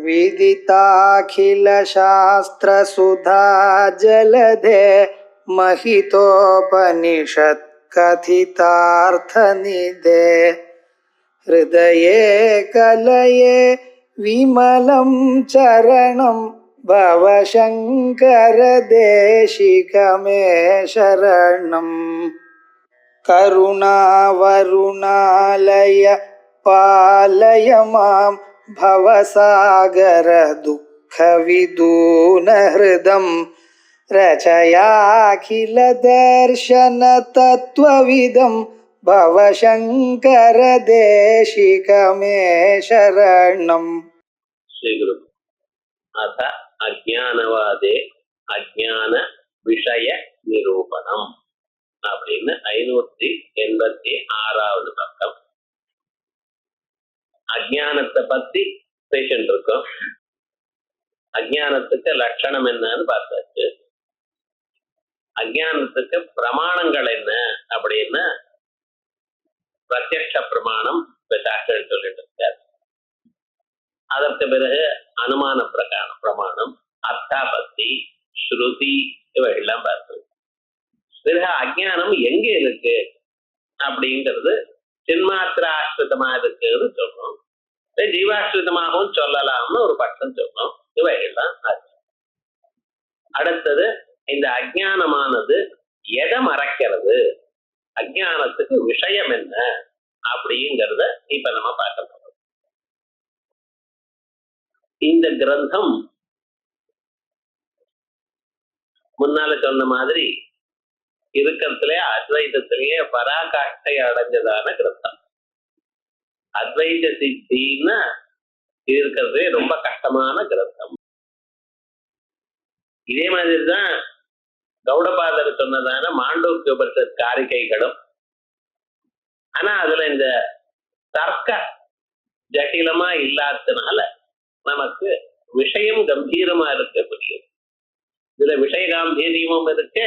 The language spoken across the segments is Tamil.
विदिताखिलशास्त्रसुधा जलधे महितोपनिषत् कथितार्थनिधे हृदये कलये विमलं चरणं भवशङ्कर देशिकमे शरणम् करुणावरुणालय पालय मां भवसागर दुःखविदूनहृदं रचयाखिल दर्शन तत्त्वविदं भवशङ्कर देशिकमे शरणम्. श्री गुरु अथ अज्ञानवादे अज्ञान विषय निरूपणम அப்படின்னு 586வது பக்கம். அஜ்ஞானத்தை பத்தி பேசிட்டு இருக்கோம். அஜ்ஞானத்துக்கு லட்சணம் என்னன்னு பார்த்தாச்சு. அஜ்ஞானத்துக்கு பிரமாணங்கள் என்ன அப்படின்னா பிரத்யக்ஷ பிரமாணம் சாஸ்திரம் சொல்லிட்டு இருக்காரு. அதற்கு பிறகு அனுமான பிரமாணம், அர்த்தாபத்தி, ஸ்ருதி இவையெல்லாம் பார்த்தது. பிறகு அஜ்ஞானம் எங்க இருக்கு அப்படிங்கிறது சின்மாத்திராஸ்ரிதமா இருக்குன்னு சொல்றோம், ஜீவாஸ்ரிதமாகவும் சொல்லலாம்னு ஒரு பட்டம் சொல்றோம். இவையெல்லாம் ஆச்சு. அடுத்தது இந்த அஜ்ஞானமானது எதை மறைக்கிறது, அஜ்ஞானத்துக்கு விஷயம் என்ன அப்படிங்கிறத இப்ப நம்ம பார்க்க போறோம். இந்த கிரந்தம் முன்னால சொன்ன மாதிரி இருக்கிறதுலே அத்வைதத்திலேயே பராகாஷ்டை அடைஞ்சதான கிரந்தம். அத்வைத சித்தின்னா இருக்கிறதே ரொம்ப கஷ்டமான கிரந்தம். இதே மாதிரிதான் கௌடபாதர் சொன்னதான மாண்டூக்கிய உபனிஷத் காரிகைகளும். ஆனா அதுல இந்த தர்க்க ஜட்டிலமா இல்லாததுனால நமக்கு விஷயம் கம்பீரமா இருக்கக்கூடிய இதுல விஷய காம்பீரியமும் இருக்கு,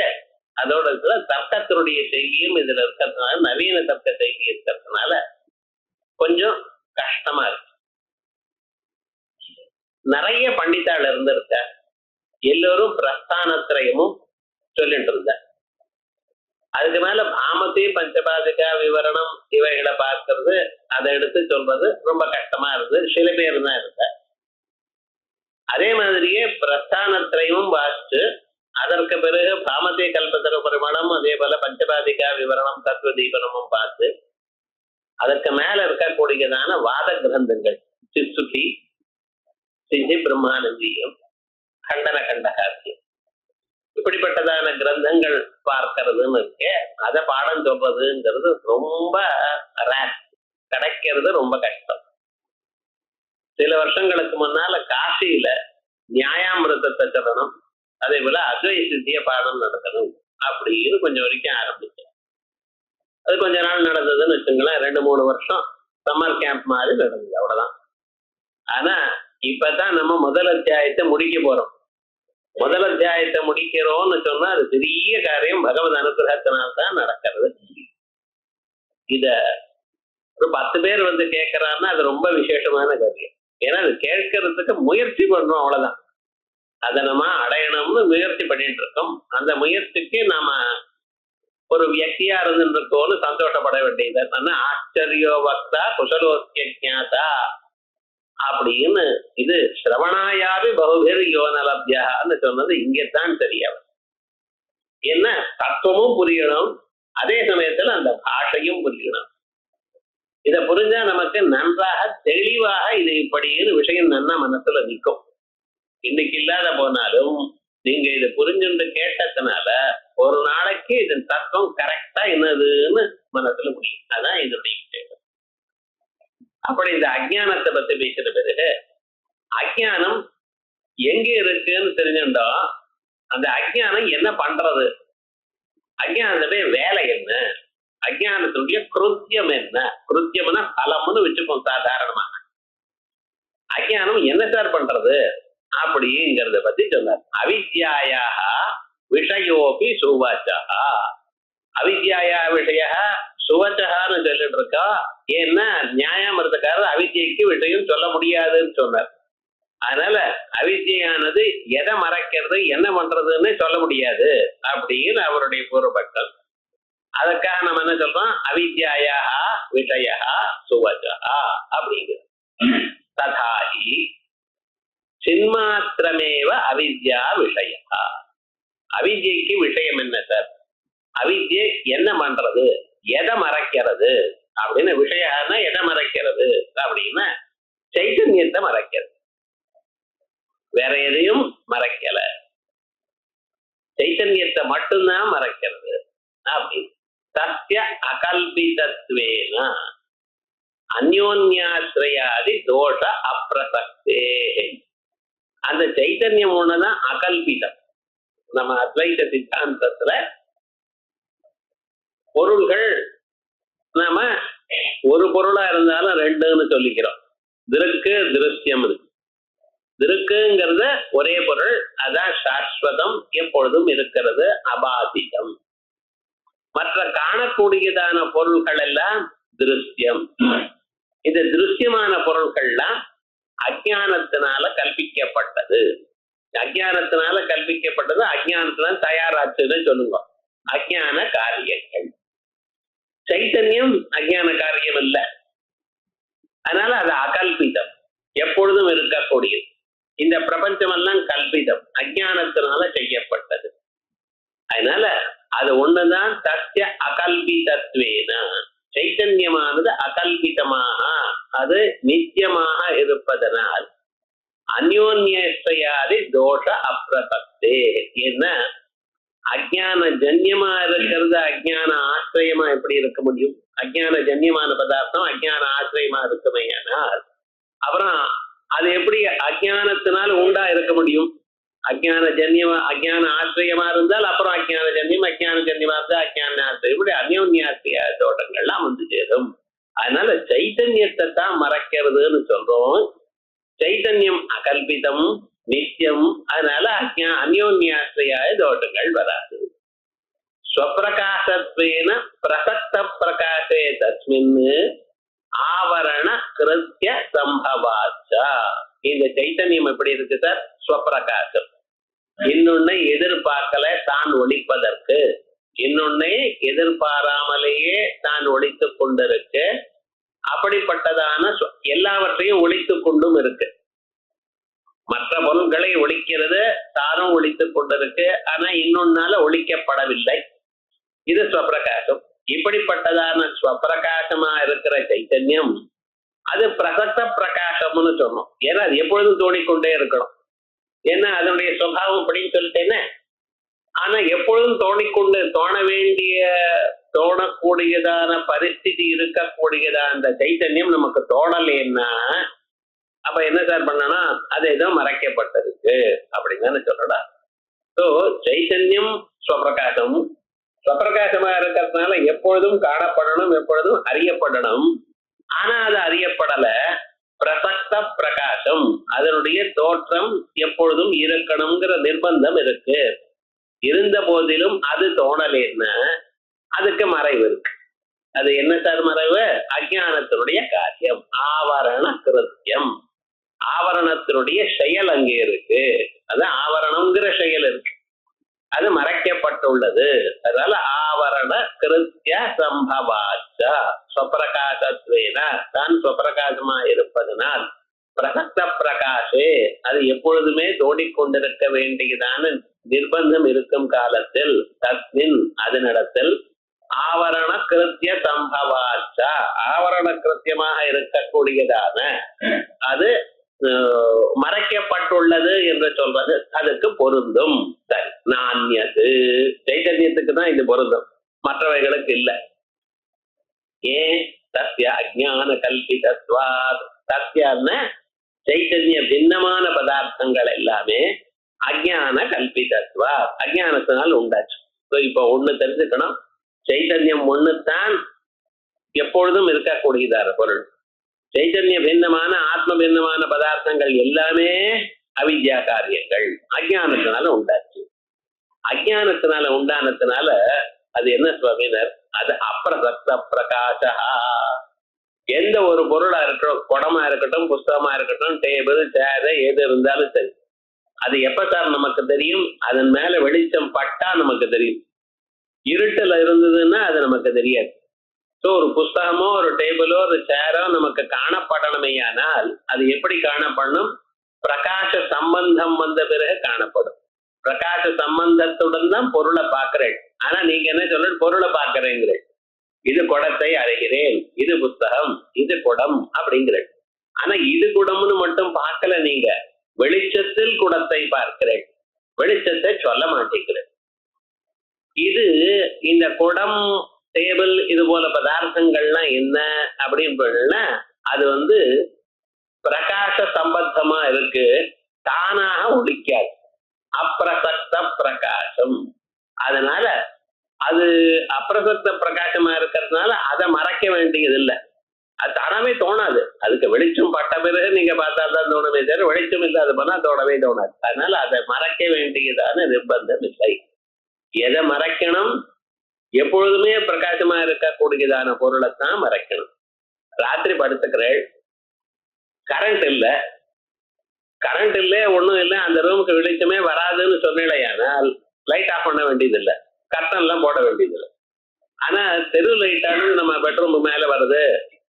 அதோட தர்க்கத்தினுடைய செய்தியும் இதுல இருக்கிறதுனால, நவீன தர்க்க செய்தி இருக்கிறதுனால கொஞ்சம் கஷ்டமா இருக்கு. நிறைய பண்டிதாள் இருந்திருக்க, எல்லோரும் பிரஸ்தானத்திரயமும் சொல்லிட்டு இருந்த. அதுக்கு மேல பாமதி பஞ்சபாதிகா விவரணம் இவைகளை பார்க்கறது, அதை எடுத்து சொல்றது ரொம்ப கஷ்டமா இருந்து சில பேர் தான் இருந்த. அதே மாதிரியே பிரஸ்தானத்திரயமும் வாசிச்சு அதற்கு பிறகு பாமதே கல்பத்தர பிரமாணம், அதே போல பஞ்சபாதிகா விவரணம், தத்துவ தீபனமும் பார்த்து அதற்கு மேல இருக்கக்கூடியதான வாத கிரந்தங்கள் சிசுகி, சித்தி பிரம்மானந்தியம், கண்டன கண்டகாசியம், இப்படிப்பட்டதான கிரந்தங்கள் பார்க்கறதுன்னு இருக்கு. அதை பாடம் சொல்றதுங்கிறது ரொம்ப ரேர், கிடைக்கிறது ரொம்ப கஷ்டம். சில வருஷங்களுக்கு முன்னால காசியில நியாயாமிரதத்தை சொல்லணும், அதே போல அத்வை சித்திய பாடம் நடக்கணும் அப்படின்னு கொஞ்சம் வரைக்கும் ஆரம்பிச்சேன். அது கொஞ்ச நாள் நடந்ததுன்னு வச்சுங்களேன், 2-3 வருஷம் சம்மர் கேம்ப் மாதிரி நடந்தது, அவ்வளவுதான். ஆனா இப்பதான் நம்ம முதல் அத்தியாயத்தை முடிக்க போறோம். முதல் அத்தியாயத்தை முடிக்கிறோம்னு சொன்னா அது பெரிய காரியம், பகவத் அனுகிரகத்தினால்தான் நடக்கிறது. இத ஒரு 10 பேர் வந்து கேட்கறாருன்னா அது ரொம்ப விசேஷமான காரியம். ஏன்னா அது கேட்கறதுக்கு முயற்சி பண்றோம், அவ்வளவுதான். அதை நம்ம அடையணும்னு முயற்சி பண்ணிட்டு இருக்கோம். அந்த முயற்சிக்கு நாம ஒரு வியக்தியா இருந்துருக்கோன்னு சந்தோஷப்பட வேண்டியது. ஆச்சரியோ வக்தா குசலோத்யஜாதா அப்படின்னு இது சிரவணாயாவி பகுபேர் யோனலப்யான்னு சொன்னது இங்கத்தான் தெரியும். என்ன தத்துவமும் புரியணும், அதே சமயத்துல அந்த பாஷையும் புரியணும். இதை புரிஞ்சா நமக்கு நன்றாக தெளிவாக இது இப்படின்னு விஷயம் நன்னா மனசுல நிற்கும். இன்னைக்கு இல்லாத போனாலும் நீங்க இதை புரிஞ்சுட்டு கேட்டதுனால ஒரு நாளைக்கு இதன் தத்துவம் கரெக்டா என்னதுன்னு மனசுல முடியும். அதான் இதனுடைய விஷயம். அப்படி இந்த அஜ்ஞானத்தை பத்தி பேசின பிறகு அஜ்ஞானம் எங்க இருக்குன்னு தெரிஞ்சுட்டோம். அந்த அஜ்ஞானம் என்ன பண்றது, அஜ்ஞானத்துடைய வேலை என்ன, அஜ்ஞானத்துடைய கிருத்தியம் என்ன, கிருத்தியம்னா பலம்னு வச்சுக்கோம். சாதாரணமா அஜ்ஞானம் என்ன சார் பண்றது அப்படிங்கிறத பத்தி சொன்னார். அவித்யாயாக விஷயோபி சுவச்சா, அவித்யாயா விஷய சுவச்சகான்னு சொல்லிட்டு இருக்கா. ஏன்னா நியாயமிருத்தக்காரர் அவித்யைக்கு விஷயம் சொல்ல முடியாதுன்னு சொன்னார். அதனால அவித்யானது எதை மறைக்கிறது என்ன பண்றதுன்னு சொல்ல முடியாது அப்படின்னு அவருடைய பூர்வபட்சம். அதுக்காக நம்ம என்ன சொல்றோம், அவித்யாயா விஷயா சுவஜா அப்படிங்கிறது. ததாகி சின்மாத்திரமேவ அவித்யா விஷயா. அவித்யைக்கு விஷயம் என்ன சார்? அவித்யை என்ன பண்றது, எதை மறைக்கிறது அப்படின்னு. விஷயம்னா எதை மறைக்கிறது அப்படின்னா சைத்தன்யத்தை மறைக்கிறது, வேற எதையும் மறைக்கல, சைத்தன்யத்தை மட்டும்தான் மறைக்கிறது அப்படின்னு. சத்திய அகல்பிதத்வேன அந்யோன்யாஸ்ரயாதி தோஷ அப்பிரசக்தே. அந்த சைத்தன்யம் ஒண்ணுதான் அகல்பிதம். நம்ம அத்வைத சித்தாந்தத்துல பொருள்கள் நாம ஒரு பொருளா இருந்தாலும் ரெண்டுன்னு சொல்லிக்கிறோம். திருக்கு திருஷ்யம் இருக்கு. திருக்குங்கிறது ஒரே பொருள், அதான் சாஸ்வதம், எப்பொழுதும் இருக்கிறது, அபாதிதம். மற்ற காணக்கூடியதான பொருள்கள் எல்லாம் திருஷ்யம். இந்த திருஷ்யமான பொருள்கள்லாம் அஜ்ஞானத்தினால கல்பிக்கப்பட்டது. அஜ்ஞானத்தினால கல்பிக்கப்பட்டது, அஜ்ஞானத்தினால தயாராச்சுன்னு சொல்லுங்க. அஜ்ஞான காரியங்கள். சைத்தன்யம் அஜ்ஞான காரியம் இல்ல, அதனால அது அகல்பிதம், எப்பொழுதும் இருக்கக்கூடியது. இந்த பிரபஞ்சம் எல்லாம் கல்பிதம், அஜ்ஞானத்தினால செய்யப்பட்டது. அதனால அது ஒண்ணுதான் சத்திய அகல்பிதத்வேன. சைத்தன்யமானது அகல்பிதமாக, அது நித்தியமாக இருப்பதனால் அந்யோன்யாதி தோஷ அப்பிரசக்தே. என்ன, அஜ்ஞான ஜன்யமா இருக்கிறது அஜ்ஞான ஆசிரியமா எப்படி இருக்க முடியும்? அஜ்ஞான ஜன்யமான பதார்த்தம் அஜ்ஞான ஆசிரியமா இருக்குமே, ஆனால் அப்புறம் அது எப்படி அஜ்ஞானத்தினால் உண்டா இருக்க முடியும்? அஜ்ஞான ஜன்யமா அஜ்ஞான ஆசிரியமா இருந்தால் அப்புறம் அஜ்ஞான ஜன்யம், அஜ்ஞான ஜன்யமா இருந்தா அஜ்ஞான ஆசிரியம், இப்படி அந்யோன்யாசிரிய தோட்டங்கள்லாம் வந்து சேரும். அதனால சைத்தன்யத்தை தான் மறைக்கிறதுன்னு சொல்றோம். சைத்தன்யம் அகல்பிதம், நித்தியம், அதனால அந்யோன்யாசிரியாய தோஷங்கள் வராது. ஸ்வப்பிரகாசத்வேன பிரசக்த பிரகாசே தஸ்மின் ஆவரண கிருத்திய சம்பவாச்சா. இந்த சைத்தன்யம் எப்படி இருக்கு சார்? ஸ்வப்பிரகாசம். இன்னொன்னை எதிர்பார்க்கல தான் ஒழிப்பதற்கு, இன்னொன்னை எதிர்பாராமலேயே தான் ஒழித்துக் கொண்டிருக்கு. அப்படிப்பட்டதான எல்லாவற்றையும் ஒழித்துக் கொண்டும் இருக்கு. மற்ற பொருள்களை ஒழிக்கிறது, தானும் ஒழித்துக் கொண்டிருக்கு, ஆனா இன்னொன்னால ஒழிக்கப்படவில்லை. இது ஸ்வப்பிரகாசம். இப்படிப்பட்டதான ஸ்வப்பிரகாசமா இருக்கிற சைத்தன்யம் அது பிரசக்த பிரகாசம்னு சொன்னோம். ஏன்னா அது எப்பொழுதும் தோணிக்கொண்டே இருக்கணும். ஏன்னா அதனுடைய சுபாவம் அப்படின்னு சொல்லிட்டேன்னு. ஆனா எப்பொழுதும் தோண வேண்டிய தோணக்கூடியதான பரிஸ்திதி இருக்கக்கூடியதா அந்த சைத்தன்யம் நமக்கு தோணலைன்னா அப்ப என்ன சார் பண்ணனா, அது ஏதோ மறைக்கப்பட்டிருக்கு அப்படின்னு சொல்லடா. ஸோ சைத்தன்யம் ஸ்வப்பிரகாசம், ஸ்வப்பிரகாசமா இருக்கிறதுனால எப்பொழுதும் காணப்படணும், எப்பொழுதும் அறியப்படணும். ஆனா அது அறியப்படல. பிரசக்த பிரகாசம், அதனுடைய தோற்றம் எப்பொழுதும் இருக்கணுங்கிற நிர்பந்தம் இருக்கு. இருந்த போதிலும் அது தோணலேன்னா அதுக்கு மறைவு இருக்கு. அது என்ன சார் மறைவு? அஜ்ஞானத்தினுடைய காரியம், ஆவரண கிருத்தியம். ஆவரணத்தினுடைய செயல் அங்கே இருக்கு. அது ஆவரணம்ங்கிற செயல் இருக்கு, அது மறைக்கப்பட்டுள்ளது. அதனால ஆவரண கிருத்திய சம்பவாச்சா ஸ்வப்பிரகாசத்வேன, தான் ஸ்வப்பிரகாசமா இருப்பதனால் பிரசக்த பிரகாசே, அது எப்பொழுதுமே தோடிக்கொண்டிருக்க வேண்டியதான நிர்பந்தம் இருக்கும் காலத்தில், தஸ்மின் அதனிடத்தில் ஆவரண கிருத்திய சம்பவாச்சா, ஆவரண கிருத்தியமாக இருக்கக்கூடியதான அது மறைக்கப்பட்டுள்ளது என்று சொல்வது அதுக்கு பொருந்தும். சரி, நான்யது சைத்தன்யத்துக்கு தான் இது பொருந்தும், மற்றவைகளுக்கு இல்லை. ஏன்? சத்திய அஜ்ஞான கல்பிதத்வாத். சத்தியான சைத்தன்ய பின்னமான பதார்த்தங்கள் எல்லாமே அஜ்ஞான கல்பிதத்வா, அஜ்ஞானத்தினால் உண்டாச்சு. இப்ப ஒண்ணு தெரிஞ்சுக்கணும், சைத்தன்யம் ஒண்ணுத்தான் எப்பொழுதும் இருக்கக்கூடியதான பொருள். சைத்தன்ய பின்னமான ஆத்ம பின்னமான பதார்த்தங்கள் எல்லாமே அவித்யா காரியங்கள், அஜ்ஞானத்தினால உண்டாச்சு. அஜ்ஞானத்தினால உண்டானதுனால அது என்ன சுவாமினர்? அது அப்பிரசக்த பிரகாசா. எந்த ஒரு பொருளா இருக்கட்டும், குடமா இருக்கட்டும், புஸ்தகமா இருக்கட்டும், டேபிள் சேர் எது இருந்தாலும் சரி, அது எப்ப சார் நமக்கு தெரியும்? அதன் மேல வெளிச்சம் பட்டா நமக்கு தெரியும். இருட்டுல இருந்ததுன்னா அது நமக்கு தெரியாது. ஸோ ஒரு புஸ்தகமோ ஒரு டேபிளோ ஒரு சேரோ நமக்கு காணப்படணுமையானால் அது எப்படி காணப்படணும்? பிரகாச சம்பந்தம் வந்த பிறகு காணப்படும். பிரகாச சம்பந்தத்துடன் தான் பொருளை பார்க்கிறேன். ஆனா நீங்க என்ன சொல்ற? பொருளை பார்க்கிறேங்கிறேன். இது குடத்தை அறிகிறேன், இது புஸ்தகம், இது குடம் அப்படிங்கிறேன். ஆனா இது குடம்னு மட்டும் பார்க்கல, நீங்க வெளிச்சத்தில் குடத்தை பார்க்கிறேன், வெளிச்சத்தை சொல்ல மாட்டேங்கிறேன். இது இந்த குடம், டேபிள் இது போல பதார்த்தங்கள்லாம் என்ன அப்படின்னு அது பிரகாச சம்பந்தமா இருக்கு, தானாக ஒழிக்காது. அப்பிரசக்த பிரகாசம். அதனால அது அப்பிரசக்த பிரகாசமா இருக்கிறதுனால அதை மறைக்க வேண்டியது இல்லை. அது தானாவே தோணாது. அதுக்கு வெளிச்சம் பட்ட பிறகு நீங்க பார்த்தா தான் தோணுமே தவிர வெளிச்சம் இல்லாத போனா தோணவே தோணாது. அதனால அதை மறைக்க வேண்டியதான நிர்பந்தம் இல்லை. எதை மறைக்கணும்? எப்பொழுதுமே பிரகாசமா இருக்கக்கூடியதான பொருளைத்தான் மறைக்கணும். ராத்திரி படுத்துக்கிறேன், கரண்ட் இல்லை, கரண்ட் இல்லை, ஒன்றும் இல்லை, அந்த ரூமுக்கு வெளிச்சமே வராதுன்னு சொன்னேனால் லைட் ஆஃப் பண்ண வேண்டியது இல்லை, கர்டன் எல்லாம் போட வேண்டியது இல்லை. ஆனா தெரு லைட்டானு நம்ம பெட்ரூம் மேல வருது,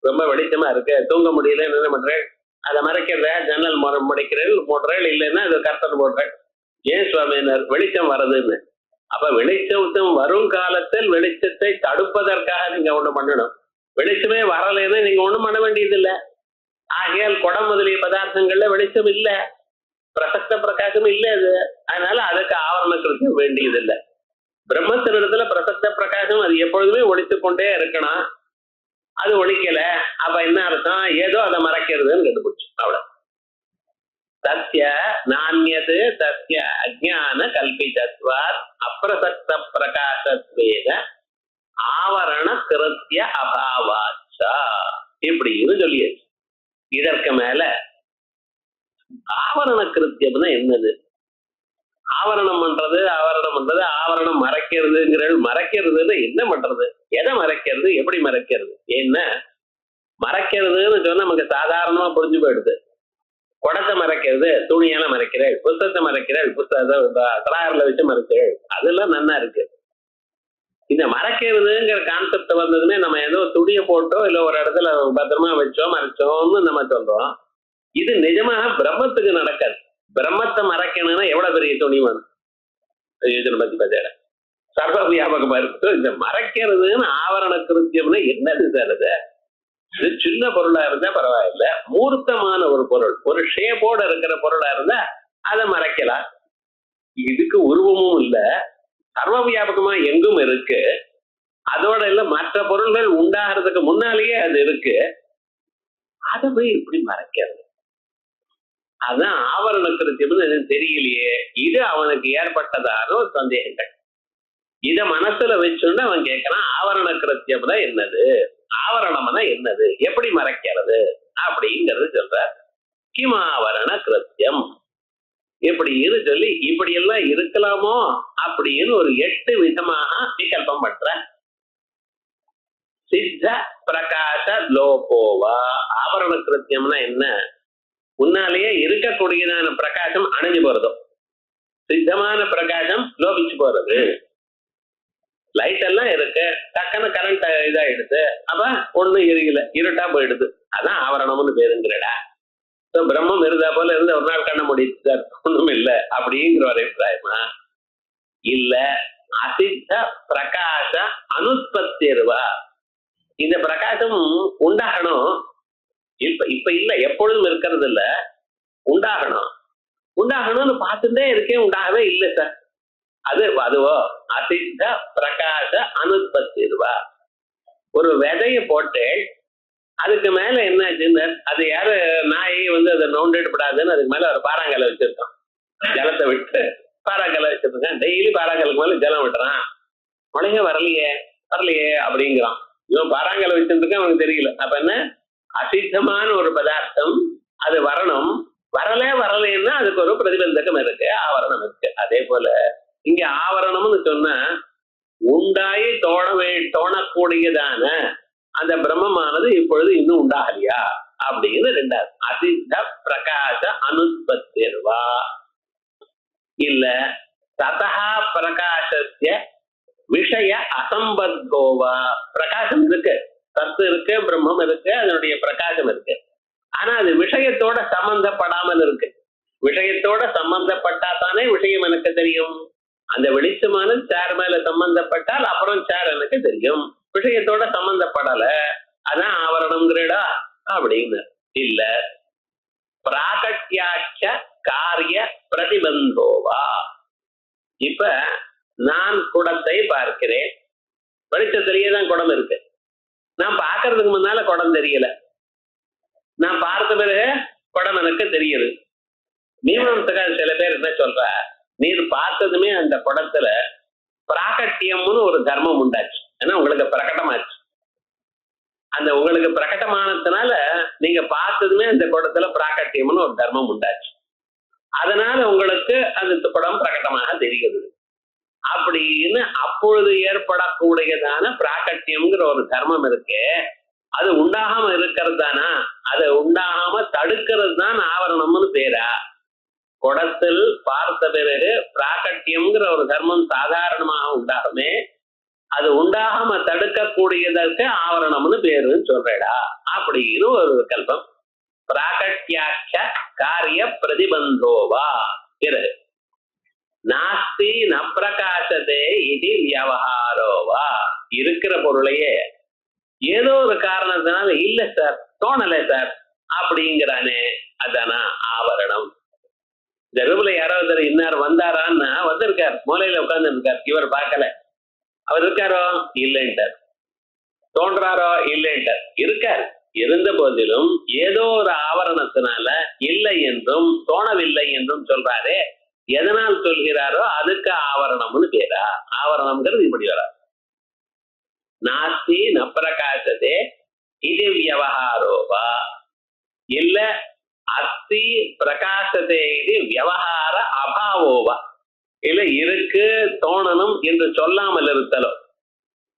ரொம்ப வெளிச்சமா இருக்கு, தூங்க முடியல, என்ன பண்றேன்? அதை மறைக்கிறத ஜன்னல் முடிக்கிறேன், போடுறேன், இல்லைன்னா அது கர்டன் போடுறேன். ஏன் சுவாமியினர்? வெளிச்சம் வருதுன்னு. அப்ப வெளிச்சம் வரும் காலத்தில் வெளிச்சத்தை தடுப்பதற்காக நீங்க ஒண்ணு பண்ணணும். வெளிச்சமே வரலைன்னா நீங்க ஒண்ணும் பண்ண வேண்டியது இல்லை. ஆகையால் குடம் முதலிய பதார்த்தங்கள்ல வெளிச்சம் இல்ல, பிரசக்த பிரகாசம் இல்ல அது. அதனால அதுக்கு ஆவரண கிருத்தியம் வேண்டியது இல்லை. பிரம்மத்தினிடத்துல பிரசக்த பிரகாசம் அது எப்பொழுதுமே ஒழித்து கொண்டே இருக்கணும். அது ஒழிக்கல, அப்ப என்ன அர்த்தம்? ஏதோ அதை மறைக்கிறதுன்னு கண்டுபிடிச்சு. அவ்வளவு. தஸ்ய நான்யது தஸ்ய அஜ்ஞான கல்பிதத்வாத் அப்பிரசக்த பிரகாசத்வேன ஆவரண கிருத்திய அபாவாச்சா இப்படின்னு சொல்லியாச்சு. இதற்கு மேல ஆவரண கிருத்தியம்னா என்னது? ஆவரணம் பண்றது ஆவரணம் மறைக்கிறதுன்னு என்ன பண்றது? எதை மறைக்கிறது? எப்படி மறைக்கிறது? என்ன மறைக்கிறதுன்னு சொன்னா நமக்கு சாதாரணமா புரிஞ்சு போயிடுது. குடத்தை மறைக்கிறது, துணியால மறைக்கிறேன், புத்தகத்தை மறைக்கிறேன், புத்தகத்தை தலாரில் வச்சு மறைக்கிறேன், அதெல்லாம் நன்னா இருக்கு. இந்த மறைக்கிறதுங்கிற கான்செப்ட் வந்ததுமே நம்ம ஏதோ துணியை போட்டோ இல்ல ஒரு இடத்துல பத்திரமா வச்சோம் மறைச்சோம்னு நம்ம சொல்றோம். இது நிஜமாக பிரம்மத்துக்கு நடக்காது. பிரம்மத்தை மறைக்கணும்னா எவ்வளவு பெரிய துணி வேணும்? பத்தி பார்த்தேன், சர்வ வியாபகமா இருக்கு. இந்த மறைக்கிறதுன்னு ஆவரண கிருத்தியம்னா என்னது சார்? இது சின்ன பொருளா இருந்தா பரவாயில்ல, மூர்த்தமான ஒரு பொருள், ஒரு ஷேப்போட இருக்கிற பொருளா இருந்தா அதை மறைக்கலாம். இதுக்கு உருவமும் இல்ல, சர்வ வியாபகமா எங்கும் இருக்கு. அதோட இல்ல மற்ற பொருள்கள் உண்டாகிறதுக்கு முன்னாலேயே அது இருக்கு. அதை போய் இப்படி மறைக்கிறது, அதான் ஆவரண கிருத்தியம். தெரியலையே, இது அவனுக்கு ஏற்பட்டதான ஒரு சந்தேகங்கள். இத மனசுல வச்சுட்டு அவன் கேட்கறான், ஆவரண கிருத்தியம்னா என்னது, ஆவரணம்னா என்னது, எப்படி மறைக்கிறது அப்படிங்கிறது சொல்ற. கிமாவரண கிருத்தியம் எப்படின்னு சொல்லி இப்படி எல்லாம் இருக்கலாமோ அப்படின்னு ஒரு 8 விதமாக விகல்பம் பண்ற. சித்த பிரகாச லோபோவா. ஆவரண கிருத்தியம்னா என்ன? முன்னாலேயே இருக்கக்கூடியதான பிரகாசம் அணைஞ்சு போறதும், சித்தமான பிரகாசம் லோபிச்சு போறது. லைட் எல்லாம் இருக்கு, டக்குன்னு கரண்ட் இதாயிடுது, அப்ப ஒண்ணு எரியல, இருட்டா போயிடுது, அதான் ஆவரணம்னு பேருங்கிறடா. பிரம்மம் இருந்தா போல இருந்து ஒரு நாள் கண்ண முடியுது, ஒண்ணும் இல்ல அப்படிங்கிற ஒரு அபிப்பிராயமா? இல்ல, அசித்த பிரகாச அனுஸ்பத்திருவா. இந்த பிரகாசம் உண்டாகணும், இப்ப இல்ல, எப்பொழுதும் இருக்கிறது இல்ல, உண்டாகணும்னு பார்த்துட்டே இருக்கேன், உண்டாகவே இல்லை சார். அதுவோ அசித்த பிரகாச அனுஸ்பத்திருவா. ஒரு விதைய போட்டு அதுக்கு மேல என்ன ஆச்சுன்னு, அது யாரு நாய் அதை நோண்டிடப்படாதுன்னு அதுக்கு மேல ஒரு பாறாங்கலை வச்சிருக்கான். ஜலத்தை விட்டு பாறாங்கலை வச்சிருக்கான், டெய்லி பாறாங்கலுக்கு மேல ஜலம் விட்டுறான், முளைங்க வரலையே அப்படிங்கிறான். இவன் பாறாங்கலை வச்சிருக்கான், அவனுக்கு தெரியல. அப்ப என்ன, அசித்தமான ஒரு பதார்த்தம் அது வரணும், வரலைன்னா அதுக்கு ஒரு பிரதிபந்தகம் இருக்கு, ஆவரணம் இருக்கு. அதே போல இங்க ஆவரணம்னு சொன்னா உண்டாயி தோணக்கூடியதான அந்த பிரம்மமானது இப்பொழுது இன்னும் உண்டாகலையா அப்படின்னு ரெண்டாவது. அசித்த பிரகாச அனுத்பத்திர்வா இல்ல ததா பிரகாசத்திய விஷய அசம்பத்தோவா. பிரகாசம் இருக்கு, சத்து இருக்கு, பிரம்மம் இருக்கு, அதனுடைய பிரகாசம் இருக்கு. ஆனா அது விஷயத்தோட சம்பந்தப்படாமல் இருக்கு. விஷயத்தோட சம்பந்தப்பட்டா தானே விஷயம் எனக்கு தெரியும். அந்த வெளிச்சமானது சேர் மேல சம்பந்தப்பட்டால் அப்புறம் சேர் எனக்கு தெரியும். விஷயத்தோட சம்பந்தப்படல, அதான் ஆவரணம்ங்கிறடா அப்படின்னு இல்ல. பிராகட்யாட்ச காரிய பிரதிபந்தோவா. இப்ப நான் குடத்தை பார்க்கிறேன், வெளிச்சத்திலேயே தான் குடம் இருக்கு. நான் பார்க்கறதுக்கு முன்னால குடம் தெரியல, நான் பார்த்த பிறகு குடம் எனக்கு தெரியுது. மீமாம்சகர் சில பேர் என்ன சொல்ற, நீர் பார்த்ததுமே அந்த குடத்துல பிராகட்டியம்னு ஒரு தர்மம் உண்டாச்சு. ஏன்னா உங்களுக்கு பிரகடமாச்சு. அந்த உங்களுக்கு பிரகடமானதுனால நீங்க பார்த்ததுமே அந்த குடத்துல பிராகட்டியம்னு ஒரு தர்மம் உண்டாச்சு. அதனால உங்களுக்கு அந்த குடம் பிரகடமாக தெரிகிறது. அப்படின்னு அப்பொழுது ஏற்படக்கூடியதான பிராகட்டியம்ங்கிற ஒரு தர்மம் இருக்கு. அது உண்டாகாம இருக்கிறது தானா, அதை உண்டாகாம தடுக்கிறது தான் ஆவரணம்னு பேரா? குடத்தில் பார்த்த பிறகு பிராகட்டியம்ங்கிற ஒரு தர்மம் சாதாரணமாக உண்டாகுமே, அது உண்டாகாம தடுக்கக்கூடியதற்கு ஆவரணம்னு பேருன்னு சொல்றேடா அப்படின்னு ஒரு விகல்பம். பிராகட்யாட்ச காரிய பிரதிபந்தோவா பிறகு நாஸ்தி ந பிரகாசதே இது வியவஹாரோவா. இருக்கிற பொருளையே ஏதோ ஒரு காரணத்தினால இல்ல சார், தோணலை சார் அப்படிங்கிறானே, அதானா ஆவரணம். இந்த ரூம்ல யாராவது இன்னார் வந்தாரான்னா வந்திருக்கார், மூலையில உட்கார்ந்து இருக்கார், இவர் பார்க்கல. அவர் இருக்காரோ இல்லைன்ட்டார், தோன்றாரோ இல்லைன்ட்டார், இருக்கார். இருந்த போதிலும் ஏதோ ஒரு ஆவரணத்தினால இல்லை என்றும் தோணவில்லை என்றும் சொல்றாரே, எதனால் சொல்கிறாரோ அதுக்கு ஆவரணம்னு பேரா? ஆவரணம்ங்கிறது இப்படி வர நாஸ்தி ந பிரகாசதே இது வியவஹாரோவா இல்ல அஸ்தி பிரகாசதே இது வியவஹார அபாவோவா. இல்ல இருக்கு தோணணும் என்று சொல்லாமல் இருத்தலோ.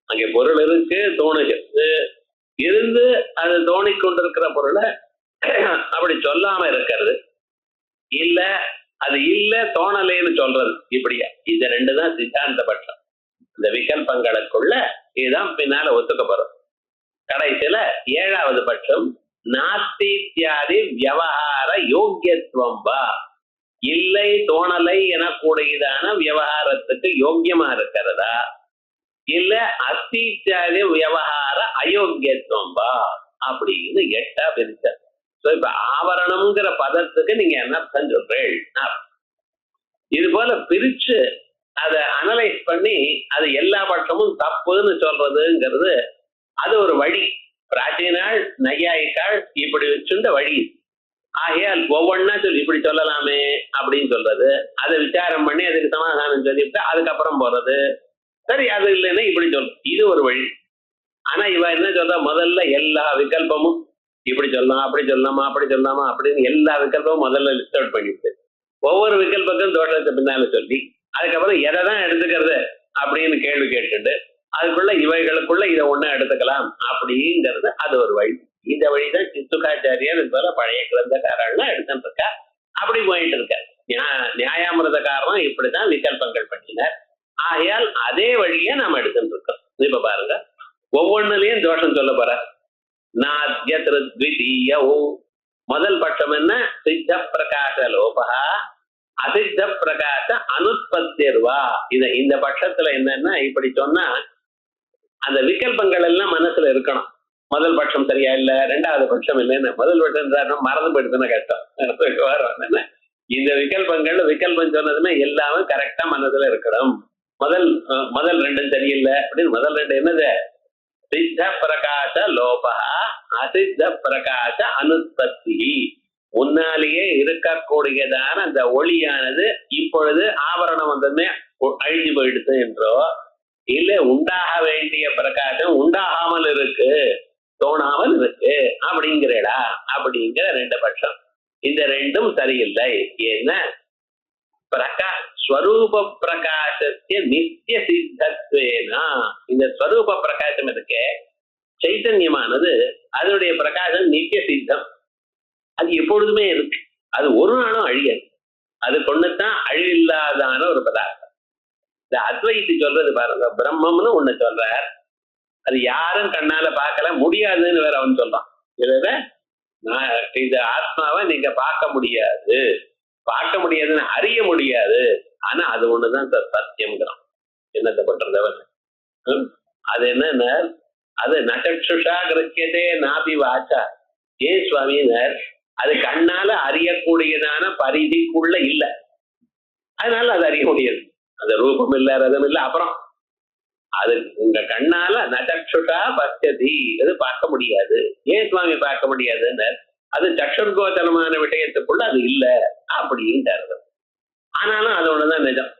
அங்கே பொருள் இருக்கு, தோணுகிறது, இருந்து அது தோணிக்கொண்டிருக்கிற பொருளை அப்படி சொல்லாம இருக்கிறது, இல்ல அது இல்ல தோணலேன்னு சொல்றது. இப்படியா? இந்த ரெண்டு தான் சித்தாந்த பட்சம். இந்த விகல்பங்களுக்குள்ள இதுதான் பின்னால ஒத்துக்கப்படும். கடைசியில ஏழாவது பட்சம் நாஸ்தி இத்தியாதி வியவஹார யோக்கியத்துவம் வா. இல்லை தோணலை எனக்கூடியதான விவகாரத்துக்கு யோக்கியமா இருக்கிறதா, இல்ல அஸ்தி இத்தியாதி விவகார அயோக்கியத்துவம் வா அப்படின்னு 8ஆ பிரிச்ச. இப்ப ஆவரணம்ங்கிற பதத்துக்கு நீங்க என்ன அர்த்தம் சொல்றீங்க? இது போல பிரிச்சு அதை அனலைஸ் பண்ணி அது எல்லா பட்சமும் தப்புன்னு சொல்றதுங்கிறது அது ஒரு வழி. பிராச்சீனாள் நையாயிக்காள் இப்படி வச்சுட்ட வழி. ஆகையால் ஒவ்வொன்னா சொல்லி இப்படி சொல்லலாமே அப்படின்னு சொல்றது, அதை விசாரம் பண்ணி அதுக்கு சமாதானம் சொல்லிவிட்டு அதுக்கப்புறம் போறது. சரி அது இல்லைன்னா இப்படி சொல்லும், இது ஒரு வழி. ஆனா இவ என்ன சொல்ற, முதல்ல எல்லா விகல்பமும் இப்படி சொல்லலாம், அப்படி சொல்லலாமா, அப்படி சொல்லலாமா அப்படின்னு எல்லா விகல்பமும் முதல்ல லிஸ்ட் அவுட் பண்ணிட்டு ஒவ்வொரு விகல்பத்தும் தோஷத்தை பின்னால சொல்லி அதுக்கப்புறம் எதை தான் எடுத்துக்கிறது அப்படின்னு கேள்வி கேட்டுட்டு அதுக்குள்ள இவைகளுக்குள்ள இதை ஒண்ணு எடுத்துக்கலாம் அப்படிங்கிறது அது ஒரு வழி. இந்த வழிதான் சித்துக்காச்சாரியர் இது போல பழைய கிரந்தக்காரர்கள் எடுத்துட்டு இருக்கா. அப்படி போயிட்டு இருக்க நியாயாமிரதக்காரரும் இப்படிதான் விகல்பங்கள் பண்ணினார். ஆகையால் அதே வழியை நாம எடுத்துட்டு இருக்கோம். இப்ப பாருங்க, ஒவ்வொன்னுலயும் தோஷம் சொல்ல போற. முதல் பட்சம் என்ன? சித்த பிரகாச லோபா அசித்த பிரகாச அனுத்பத்திர்வா. இந்த பட்சத்துல என்னன்னா இப்படி சொன்னா அந்த விகல்பங்கள் எல்லாம் மனசுல இருக்கணும். முதல் பட்சம் சரியா இல்ல, ரெண்டாவது பட்சம் இல்லைன்னு. முதல் பட்சம் மறந்து போயிடுதுன்னு கஷ்டம். இந்த விகல்பம் சொன்னதுமே எல்லாமே கரெக்டா மனசுல இருக்கணும். முதல் ரெண்டும் சரியில்லை அப்படின்னு முதல் ரெண்டு என்னது? சித்த பிரகாச லோபா அசித்த பிரகாச அனுத்பத்தி. முன்னாலேயே இருக்கக்கூடியதான அந்த ஒளியானது இப்பொழுது ஆவரணம் வந்ததுமே அழிஞ்சு போயிடுது என்றோ, இல்ல உண்டாக வேண்டிய பிரகாசம் உண்டாகாமல் இருக்கு, தோணாமல் இருக்கு அப்படிங்கிறடா அப்படிங்கிற ரெண்டு பட்சம். இந்த ரெண்டும் சரியில்லை. ஏன்னா ஸ்வரூப பிரகாசத்திய நித்திய சித்தத்வேனா, இந்த ஸ்வரூப பிரகாசம் இருக்கே சைத்தன்யமானது அதனுடைய பிரகாசம் நித்திய சித்தம். அது எப்பொழுதுமே இருக்கு. அது ஒரு நாளும் அழியாது. அது கொண்டுதான் அழிவில்லாதான ஒரு பதார்த்தம். இந்த அத்வைத்தி சொல்றது பாருங்க, பிரம்மம்னு ஒண்ணு சொல்றார். அது யாரும் கண்ணால பார்க்கல முடியாதுன்னு வேற அவன் சொல்றான். இதுல இந்த ஆத்மாவை நீங்க பார்க்க முடியாது, பார்க்க முடியாதுன்னு அறிய முடியாது. ஆனா அது ஒண்ணுதான் சத்தியம்ங்கிறான். என்னத்தை பண்றது அவன்? அது என்னன்னா, அது நசக்ஷுஷா கிருத்தியதே நாபி வாச்சா. ஏன் சுவாமினர்? அது கண்ணால அறியக்கூடியதான பரிதிக்குள்ள இல்ல, அதனால அது அறிய முடியாது. அது ரூபம் இல்ல, ரதம் இல்ல. அப்புறம் அது உங்க கண்ணால நசக்ஷுஷா பஸ்யதி, அது பார்க்க முடியாது. ஏன் சுவாமி பார்க்க முடியாதுன்னு? அது சக்ஷுர்கோச்சரமான விஷயத்துக்குள்ள அது இல்ல அப்படின்ட்டு. ஆனாலும் அது ஒண்ணுதான் நிஜம்.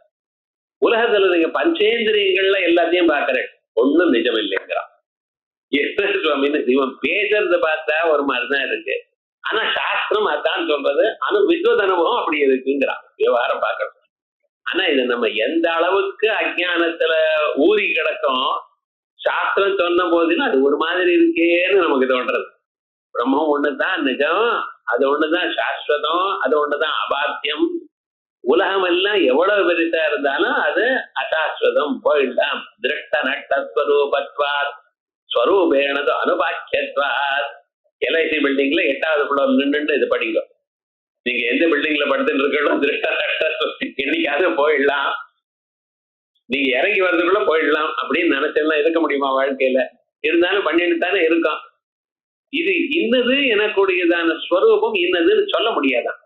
உலகத்துல நீங்க பஞ்சேந்திரியங்கள்ல எல்லாத்தையும் பார்க்கறேன், ஒண்ணும் நிஜம் இல்லைங்கிறான். சுவாமின்னு இவன் பேசுறத பார்த்தா ஒரு மாதிரிதான் இருக்கு. ஆனா சாஸ்திரம் அதான் சொல்றது. ஆனா வித்வத் அனுபவம் அப்படி இருக்குங்கிறான். விவகாரம் பார்க்கணும். ஆனா இது நம்ம எந்த அளவுக்கு அஜ்ஞானத்துல ஊறி கிடக்கும், சாஸ்திரம் சொன்ன போதுன்னா அது ஒரு மாதிரி இருக்கேன்னு நமக்கு தோன்றது. பிரம்மம் ஒண்ணுதான் நிஜம், அது ஒண்ணுதான் சாஸ்வதம், அது ஒண்ணுதான் அபாத்தியம். உலகம் எல்லாம் எவ்வளவு பெருசா இருந்தாலும் அது அசாஸ்வதம், போயிடலாம். திருஷ்ட நட்டஸ்வரூபத்வாத் ஸ்வரூபேணது அனுபாக்கியத்வாத். எல்ஐசி பில்டிங்ல 8வது ஃப்ளோர் நின்று இது படிக்கும். நீங்க எந்த பில்டிங்ல படுத்துட்டு இருக்கணும், திருஷ்ட என்னைக்காவது போயிடலாம், நீங்க இறங்கி வர்றதுக்குள்ள போயிடலாம் அப்படின்னு நினைச்செல்லாம் இருக்க முடியுமா வாழ்க்கையில? இருந்தாலும் பண்ணிட்டு தானே இருக்கோம். இது இன்னது எனக்கூடியதான ஸ்வரூபம் இன்னதுன்னு சொல்ல முடியாதான்.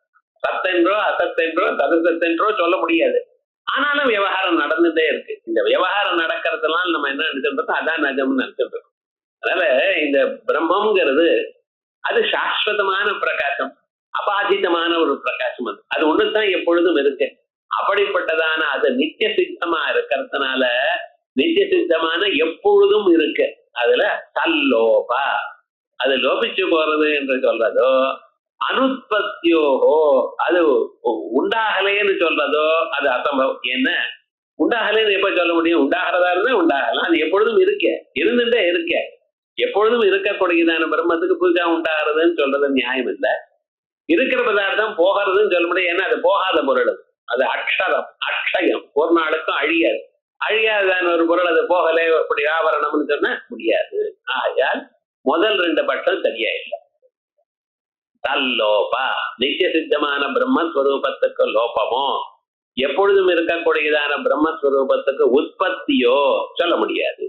சத்தென்றோ அசத்தென்றோ சதசத்தென்றோ சொல்ல முடியாது. ஆனாலும் விவகாரம் நடந்துட்டே இருக்கு. இந்த விவகாரம் நடக்கிறதெல்லாம் நம்ம என்ன நினைச்சிருக்கோம், அதான் நிஜம்னு நினைச்சிட்டு இருக்கோம். அதனால இந்த பிரம்மம்ங்கிறது அது சாஸ்வதமான பிரகாசம், அபாதிதமான ஒரு பிரகாசம். அது ஒண்ணுதான் எப்பொழுதும் இருக்கு. அப்படிப்பட்டதான அது நித்திய சித்தமா இருக்கிறதுனால நித்திய சித்தமான எப்பொழுதும் இருக்கு. அதுல தல்லோபா, அது லோபிச்சு போறது என்று சொல்றதோ, அனுத்பத்தியோகோ அது உண்டாகலேன்னு சொல்றதோ அது அசம்பவம். என்ன உண்டாகலேன்னு எப்ப சொல்ல முடியும்? உண்டாகிறதா இருந்தா உண்டாகலாம். அது எப்பொழுதும் இருக்க, இருந்துட்டே இருக்க, எப்பொழுதும் இருக்கக்கூடியதான பிரம்மத்துக்கு புதுசா உண்டாகிறதுன்னு சொல்றது நியாயம் இல்லை. இருக்கிற பதார்த்தம் போகிறதுன்னு சொல்ல முடியும். ஏன்னா அது போகாத பொருள், அது அக்ஷரம், அக்ஷயம், ஒரு நாளுக்கும் அழியாது. அழியாதான ஒரு பொருள் அது போகலே அப்படி ஆவரணம்னு சொன்னா முடியாது. ஆயால் முதல் 2 பட்சம் சரியா இல்லை. தல்லோபா, நித்திய சித்தமான பிரம்மஸ்வரூபத்துக்கு லோபமோ, எப்பொழுதும் இருக்கக்கூடியதான பிரம்மஸ்வரூபத்துக்கு உற்பத்தியோ சொல்ல முடியாது.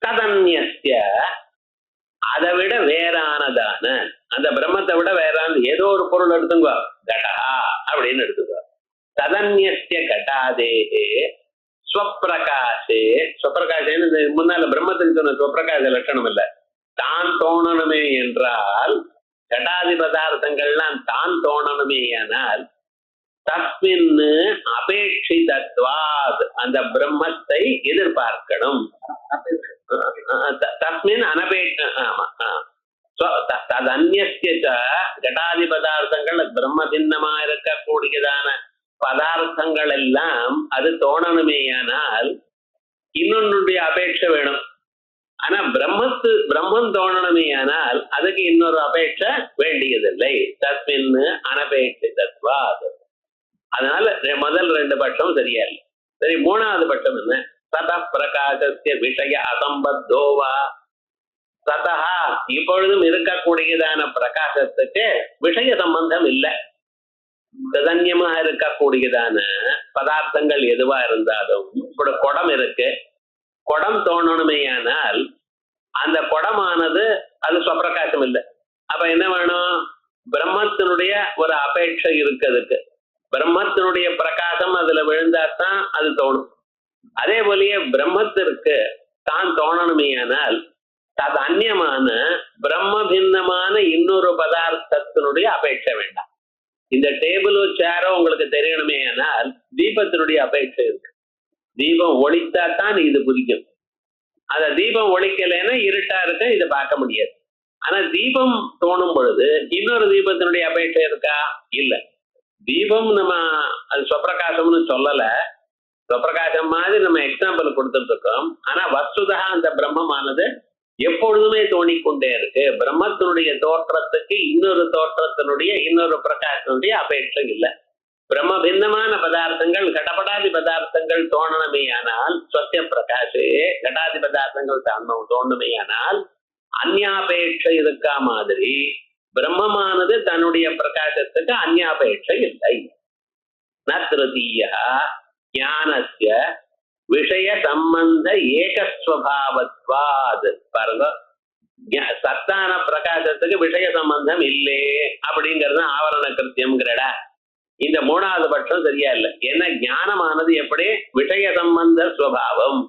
ததன்யஸ்ய, அதை விட வேறானதான, அந்த பிரம்மத்தை விட வேறான ஏதோ ஒரு பொருள் எடுத்துங்க, கடா அப்படின்னு எடுத்துக்கோ. ததன்யஸ்ய கடாதேகே ஸ்வப்பிரகாசே, ஸ்வப்பிரகாசேன்னு முன்னால பிரம்மத்துக்கு சொன்ன ஸ்வப்பிரகாச லட்சணம் இல்ல, தான் தோணணுமே என்றால், கடாதி பதார்த்தங்கள்லாம் தான் தோணணுமே ஆனால், தஸ்மின் அபேட்சிதத்வாத், அந்த பிரம்மத்தை எதிர்பார்க்கணும். தஸ்மின் ததன்யஸ்ய கடாதி பதார்த்தங்கள் பிரம்ம பின்னமா இருக்கக்கூடியதான பதார்த்தங்கள் எல்லாம் அது தோணணுமேயானால் இன்னொன்னுடைய அபேட்சை வேணும். ஆனா பிரம்மம் தோணணுமேயானால் அதுக்கு இன்னொரு அபேட்சை வேண்டியதில்லை. தஸ்மின் அனபேட்சிதத்வாத். அதனால முதல் 2 பட்சம் சரியா இல்லை. சரி, 3வது பட்சம் என்ன? சத பிரகாசஸ்ய விஷய அசம்பத்தோவா. சதா, இப்பொழுதும் இருக்கக்கூடியதான பிரகாசத்துக்கு விஷய சம்பந்தம் இல்லை. சதன்யமா இருக்கக்கூடியதான பதார்த்தங்கள் எதுவா இருந்தாலும், இப்படி குடம் இருக்கு, குடம் தோணணுமேயானால் அந்த குடமானது அது சுவப்பிரகாசம் இல்லை. அப்ப என்ன வேணும்? பிரம்மத்தினுடைய ஒரு அபேட்சை இருக்கிறதுக்கு, பிரம்மத்தினுடைய பிரகாசம் அதுல விழுந்தாதான் அது தோணும். அதே போலயே பிரம்மத்திற்கு தான் தோணணுமேயானால் அது அந்நியமான பிரம்ம பின்னமான இன்னொரு பதார்த்தத்தினுடைய அபேட்சை வேண்டாம். இந்த டேபிளோ சேரோ உங்களுக்கு தெரியணுமே ஆனால் தீபத்தினுடைய அபேட்சை இருக்கு. தீபம் ஒளித்தாத்தான் இது புதிக்கும். அந்த தீபம் ஒழிக்கலைன்னா இருட்டா இருக்கு, இதை பார்க்க முடியாது. ஆனா தீபம் தோணும் பொழுது இன்னொரு தீபத்தினுடைய அபேட்சை இருக்கா? இல்ல. தீபம் நம்ம அது சுவப்பிரகாசம்னு சொல்லல, சுவப்பிரகாசம் மாதிரி நம்ம எக்ஸாம்பிள் கொடுத்துட்டு இருக்கோம். ஆனா வஸ்துதா அந்த பிரம்மமானது எப்பொழுதுமே தோணிக்கொண்டே இருக்கு. பிரம்மத்தினுடைய தோற்றத்துக்கு இன்னொரு தோற்றத்தினுடைய இன்னொரு பிரகாசனுடைய அபேட்சை இல்லை. பிரம்ம பின்னமான பதார்த்தங்கள் கடபடாதி பதார்த்தங்கள் தோணணுமேயானால் சத்திய பிரகாஷே கடாதி பதார்த்தங்கள் தோணணுமேயானால் அந்யாபேட்சை இருக்கா மாதிரி பிரம்மமானது தன்னுடைய பிரகாசத்துக்கு அந்யாபேட்சை இல்லை. நத்ருதீய ஞானஸ்ய விஷய சம்பந்த ஏகஸ்வபாவத்வாத். பாருங்க, சத்தான பிரகாசத்துக்கு விஷய சம்பந்தம் இல்லை அப்படிங்கிறது ஆவரண கிருத்தியம்ங்கிறட. இந்த மூணாவது பட்சம் சரியா இல்லை. ஏன்னா ஞானமானது எப்படி விஷய சம்பந்த ஸ்வபாவம்,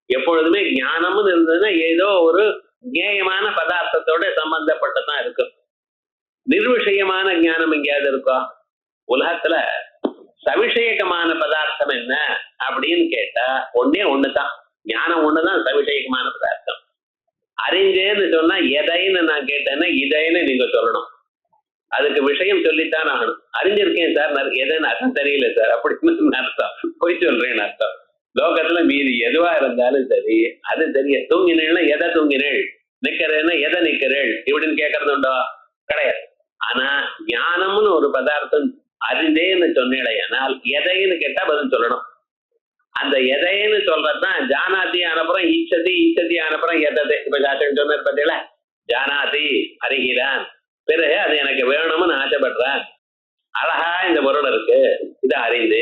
எப்பொழுதுமே ஞானம்னு இருந்ததுன்னா ஏதோ ஒரு ஞேயமான பதார்த்தத்தோட சம்பந்தப்பட்டுதான் இருக்கு. நிர்விஷயமான ஞானம் எங்கேயாவது இருக்கா? உலகத்துல சவிஷயகமான பதார்த்தம் என்ன அப்படின்னு கேட்டா ஒன்னே ஒண்ணுதான், ஞானம் ஒண்ணுதான் சவிஷயகமான பதார்த்தம். அறிஞ்சேன்னு சொன்னா எதைன்னு நான் கேட்டேன்னா இதைன்னு நீங்க சொல்லணும். அதுக்கு விஷயம் சொல்லித்தான் ஆகணும். அறிஞ்சிருக்கேன் சார், எதைன்னு அர்த்தம் தெரியல சார் அப்படின்னு அர்த்தம், போய் சொல்றேன்னு அர்த்தம். லோகத்துல மீதி எதுவா இருந்தாலும் சரி அது தெரிய. தூங்கினேன்னா எதை தூங்கினேள், நிக்கிறேன்னா எதை நிக்கிறேள் இப்படின்னு கேட்கறது உண்டோ? கிடையாது. ஆனா ஞானம்னு ஒரு பதார்த்தம் அறிந்தேன்னு சொன்னேடையானால் எதைன்னு கேட்டா பதில் சொல்லணும். அந்த எதைன்னு சொல்றதுதான் ஜானாதி அனுப்புறம் ஈச்சதி, ஈச்சதி அனுப்புறம் எதது. இப்ப சாஸ்திரம் சொன்னது பார்த்தீங்களா, ஜானாதி அறிகிறான், பிறகு அது எனக்கு வேணும்னு ஆசைப்படுறேன், அழகா இந்த பொருள் இருக்கு இதை அறிந்து,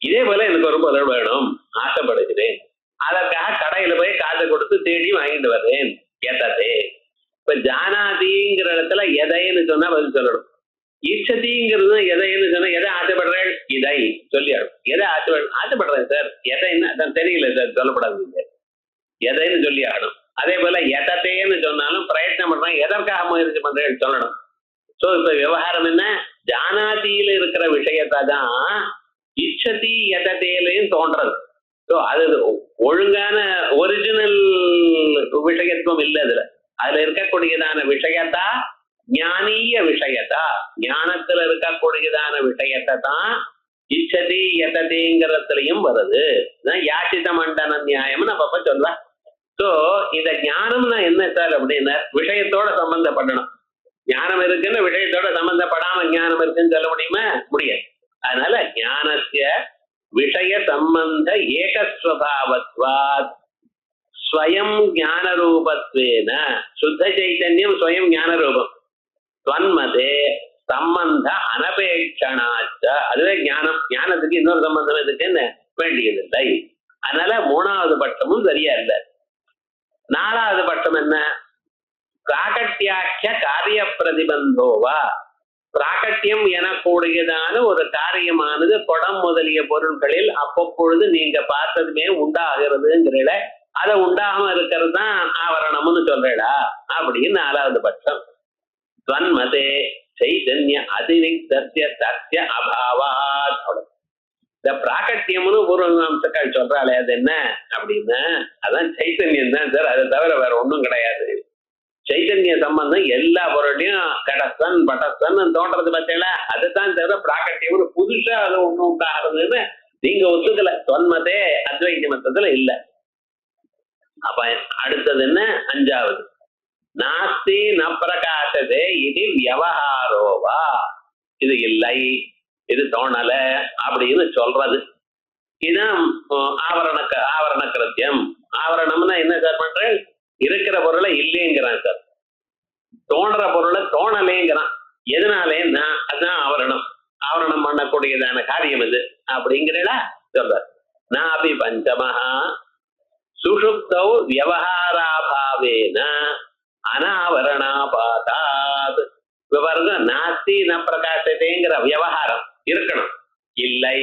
இதே போல எனக்கு ஒரு பொருள் வேணும் ஆசைப்படுகிறேன், அதற்காக கடையில போய் காசை கொடுத்து தேடி வாங்கிட்டு வர்றேன் எததே. இப்ப ஜானாதிங்கிற இடத்துல எதைன்னு சொன்னா பதில் சொல்லணும். ஈச்சதிங்கிறது எதைன்னு சொன்னா எதை ஆசைப்படுறேன் இதை சொல்லி எதை ஆசைப்படுறேன் சார், எதைன்னு தெரியல சார் சொல்லப்படாது, எதைன்னு சொல்லி ஆகணும். அதே போல எதத்தேன்னு சொன்னாலும் பிரயத்னம் பண்றேன், எதற்காக முயற்சி பண்றேன்னு சொல்லணும். சோ இப்ப விவகாரம் என்ன, ஜானாதியில இருக்கிற விஷயத்தை தான் இச்சதி எதத்தையிலையும் தோன்றது. ஸோ அது ஒழுங்கான ஒரிஜினல் விஷயத்துவம் இல்லை. அதுல இருக்கக்கூடியதான விஷயத்தா ஞானீய விஷயத்தா, ஞானத்துல இருக்கக்கூடியதான விஷயத்தை தான் இச்சதி எததிங்கிறதுலயும் வருது. யாச்சித மண்டன நியாயம்னு அப்பப்ப சொல்லுவா. சோ இந்த ஞானம்னா என்ன சார் அப்படின்னா விஷயத்தோட சம்பந்தப்படணும். ஞானம் இருக்குன்னு விஷயத்தோட சம்பந்தப்படாம ஞானம் இருக்குன்னு சொல்ல முடியுமா? முடியாது. அதனால ஞானஸ்ய விஷய சம்பந்த ஏகஸ்வபாவத்வாத் ஸ்வயம் ஞான ரூபத்வேன, சுத்த சைத்தன்யம் ஸ்வயம் ஞான ரூபம், ஸ்வன்மதே சம்பந்த அனபேட்சணாச்ச, அதுவே ஞானம். ஞானத்துக்கு இன்னொரு சம்பந்தம் எதுக்குன்னு வேண்டியதில்லை. அதனால மூணாவது பட்சமும் சரியா இல்லை. நாலாவது பட்சம் என்ன, பிராகட்டியாக்கிய காரிய பிரதிபந்தோவா, பிராகட்டியம் எனக்கூடியதான ஒரு காரியமானது குடம் முதலிய பொருட்களில் அப்பப்பொழுது நீங்க பார்த்ததுமே உண்டாகிறதுங்கிறத, அதை உண்டாகாம இருக்கிறது தான் ஆவரணம்னு சொல்றா அப்படின்னு நாலாவது பட்சம். ஸ்வன்மதே சைதன்ய அதிரிக்தஸ்ய சத்ய அபாவாத். இந்த பிராகட்டியம்னு பூர்வமீமாம்சக்கால் சொல்றாளே அது என்ன அப்படின்னா அதான் சைத்தன்யம் தான் சார், அதை தவிர வேற ஒன்றும் கிடையாது. சைத்தன்ய சம்பந்தம் எல்லா பொருளையும் கடஸ்தன் பட்டஸ்தன் தோன்றது பார்த்தீங்களா, அதுதான் தவிர பிராகட்டியம்னு புதுசா அது ஒண்ணு உண்டாகிறதுன்னு நீங்க ஒத்துக்கல. தொன்மதே அத்வைத மத்தத்துல இல்ல. அப்ப அடுத்தது என்ன, அஞ்சாவது, நாஸ்தி ந பிரகாசதே இது வியவஹாரோவா, இது இல்லை இது தோணல அப்படின்னு சொல்றது. இதுதான் ஆவரண கிருத்தியம். ஆவரணம்னா என்ன சார் பண்றேன், இருக்கிற பொருளை இல்லைங்கிறான் சார், தோன்ற பொருளை தோணலேங்கிறான். எதனாலேன்னா அதுதான் ஆவரணம். ஆவரணம் பண்ணக்கூடியதான காரியம் இது அப்படிங்கிறா சொல்ற. நாபி பஞ்சமஹா சுஷுப்தௌ வியவஹாராபாவேன அனாவரணாபாதாத். பாருங்க, நாஸ்தி ந பிரகாசத்தைங்கிற வியவகாரம் இருக்கணும். இல்லை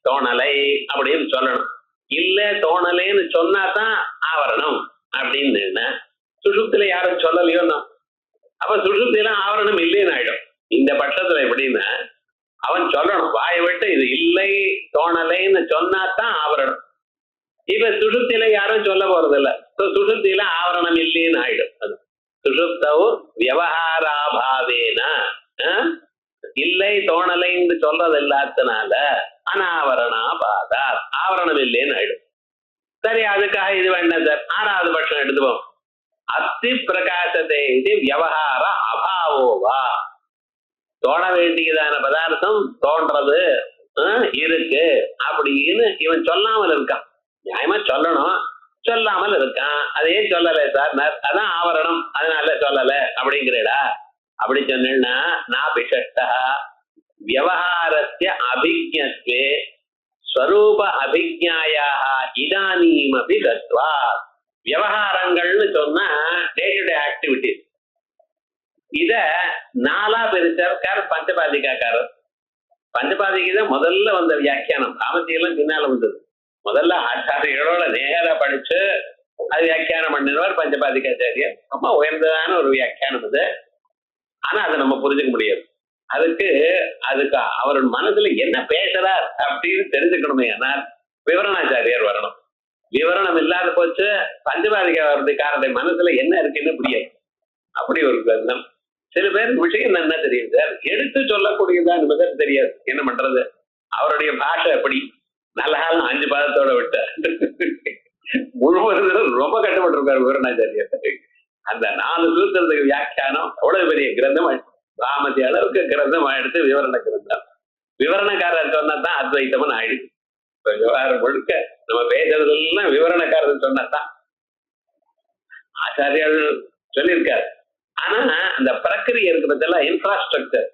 தோணலை அப்படின்னு சொல்லணும். இல்ல தோணலைன்னு சொன்னாதான் ஆவரணம் அப்படின்னு. சுஷுப்தில யாரும் சொல்லலையோ, அப்ப சுஷுப்தில ஆவரணம் இல்லைன்னு ஆயிடும். இந்த பட்சத்துல எப்படின்னா அவன் சொல்லணும் வாயை விட்டு இது இல்லை தோணலைன்னு சொன்னாதான் ஆவரணம். இப்ப சுஷுப்தில யாரும் சொல்ல போறது இல்ல, சுஷுப்தில ஆவரணம் இல்லைன்னு ஆயிடும். அது சுஷுப்தவு வியவஹாராபாவேன, இல்லை தோணலைன்னு சொல்றது இல்லாதனால அனாவரணாபாதா, ஆவரணம் இல்லைன்னு ஆயிடும். சரி, அதுக்காக இது வேண்டாம் சார், ஆறாவது பட்சம் எடுத்துப்போம். அஸ்தி பிரகாசத்தை இது விவகார அபாவோவா. தோண வேண்டியதான பதார்த்தம் தோன்றது இருக்கு அப்படின்னு இவன் சொல்லாமல் இருக்கான். நியாயமா சொல்லணும், சொல்லாமல் இருக்கான். அதையே சொல்லல சார், அதான் ஆவரணம், அதனால சொல்லல அப்படிங்கிறடா. அப்படி சொன்னா நாபிஷஷ்டா விவகாரஸ்ய அபிஜ்ஞத்வே ஸ்வரூப அபிஜ்ஞாயாக இதானீமபி தத்வா. விவகாரங்கள்னு சொன்னா டே டு டே ஆக்டிவிட்டிஸ். இத நாலா பிரிச்சார் பஞ்சபாதிகாக்காரர். பஞ்சபாதிக்கு தான் முதல்ல வந்த வியாக்கியானம், ராமத்தியெல்லாம் பின்னால வந்தது. முதல்ல ஆச்சாரிகளோட நேர படிச்சு அது வியாக்கியானம் பண்ணினவர் பஞ்சபாதிகாச்சாரியர். ரொம்ப உயர்ந்ததான ஒரு வியாக்கியானம் அது. ஆனா அதை நம்ம புரிஞ்சுக்க முடியாது. அதுக்கு அவர் மனசுல என்ன பேசுறார் அப்படின்னு தெரிஞ்சுக்கணுமே, ஆனால் விவரணாச்சாரியர் வரணும். விவரணம் இல்லாத போச்சு பஞ்சபாதிகாரருடைய மனசுல என்ன இருக்குன்னு புரியாது. அப்படி ஒரு கிரந்தம். சில பேர் விஷயம் என்ன தெரியும் சார், எடுத்து சொல்லக்கூடியதான் என்பது தெரியாது. என்ன பண்றது, அவருடைய பாஷை எப்படி நல்ல காலம் 5 பாதத்தோட விட்ட முழுவதும் ரொம்ப கஷ்டப்பட்டிருக்காரு விவரணாச்சாரியர். அந்த 4 சூத்திரத்துக்கு வியாக்கியானம் அவ்வளவு பெரிய கிரந்தம், ராமதி அளவுக்கு கிரந்தம் எடுத்து விவரண கிரந்தம். விவரணக்காரர் சொன்னதான் அத்வைத்தமன் ஆயிடுச்சு. விவகாரம் முழுக்க நம்ம பேசுறதெல்லாம் விவரணக்காரர் சொன்னதான் ஆச்சாரியர்கள் சொல்லியிருக்காரு. ஆனா அந்த பிரக்கிரியை இருக்கிறதெல்லாம் இன்ஃப்ராஸ்ட்ரக்சர்.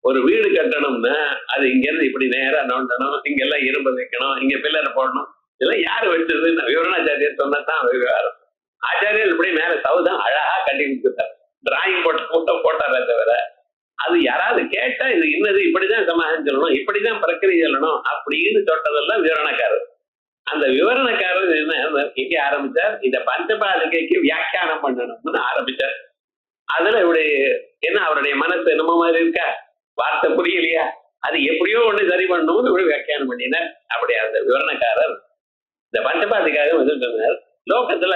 ஒரு வீடு கட்டணும்னா அது இங்க இருந்து இப்படி நேரா நோண்டணும், இங்க எல்லாம் இரும்பு வைக்கணும், இங்க பில்லரை போடணும், இதெல்லாம் யாரு வச்சது? விவரணாச்சாரியர் சொன்னதான் விவகாரம். ஆச்சாரியர் இப்படி மேல சவுதான் அழகா கட்டி கொடுத்துட்டார், டிராயிங் போட்டாரே தவிர அது யாராவது கேட்டா இது இன்னது இப்படிதான் சமாதானம் சொல்லணும், இப்படிதான் பிரக்கிரியை சொல்லணும் அப்படின்னு சொல்றதெல்லாம் விவரணக்காரர். அந்த விவரணக்காரர் என்ன எங்க ஆரம்பிச்சார், இந்த பஞ்சபாதிகைக்கு வியாக்கியானம் பண்ணணும்னு ஆரம்பிச்சார். அதுல இப்படி என்ன அவருடைய மனசு என்னமோ மாதிரி இருக்கா, வார்த்தை புரியலையா, அது எப்படியோ ஒண்ணு சரி பண்ணணும்னு இப்படி வியாக்கியானம் பண்ணினார். அப்படி அந்த விவரணக்காரர் இந்த பஞ்சபாதிகாரம் எது சொன்னார், லோகத்துல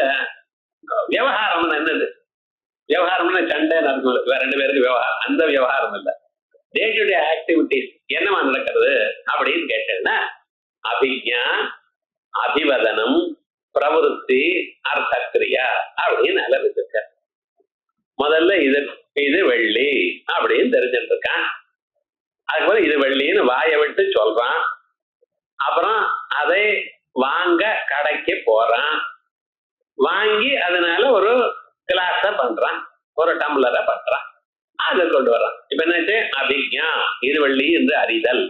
விவகாரம்னு என்னது, விவகாரம்னா சண்டைன்னு அர்த்தம், வேற 2 பேருக்கு விவகாரம், அந்த விவகாரம் இல்ல. டே டு டே ஆக்டிவிட்டிஸ் என்னவா நடக்கிறது அப்படின்னு கேட்டேன்னா அபிஜ்ஞா, அபிவதனம், பிரவருத்தி, அர்த்தக்கிரியா அப்படின்னு அளவிருக்க. முதல்ல இது வெள்ளி அப்படின்னு தெரிஞ்சுட்டு இருக்கான். அதுக்கப்புறம் இது வெள்ளின்னு வாயை விட்டு சொல்றான். அப்புறம் அதை வாங்க கடைக்கு போறான், வாங்கி அதனால ஒரு கிளாஸ பண்றான், ஒரு டம்ளரை பண்றான், அதை கொண்டு வர்றான். இப்ப என்னாச்சு, அபிஜ்ஞா இது வெள்ளி என்று அறிதல்,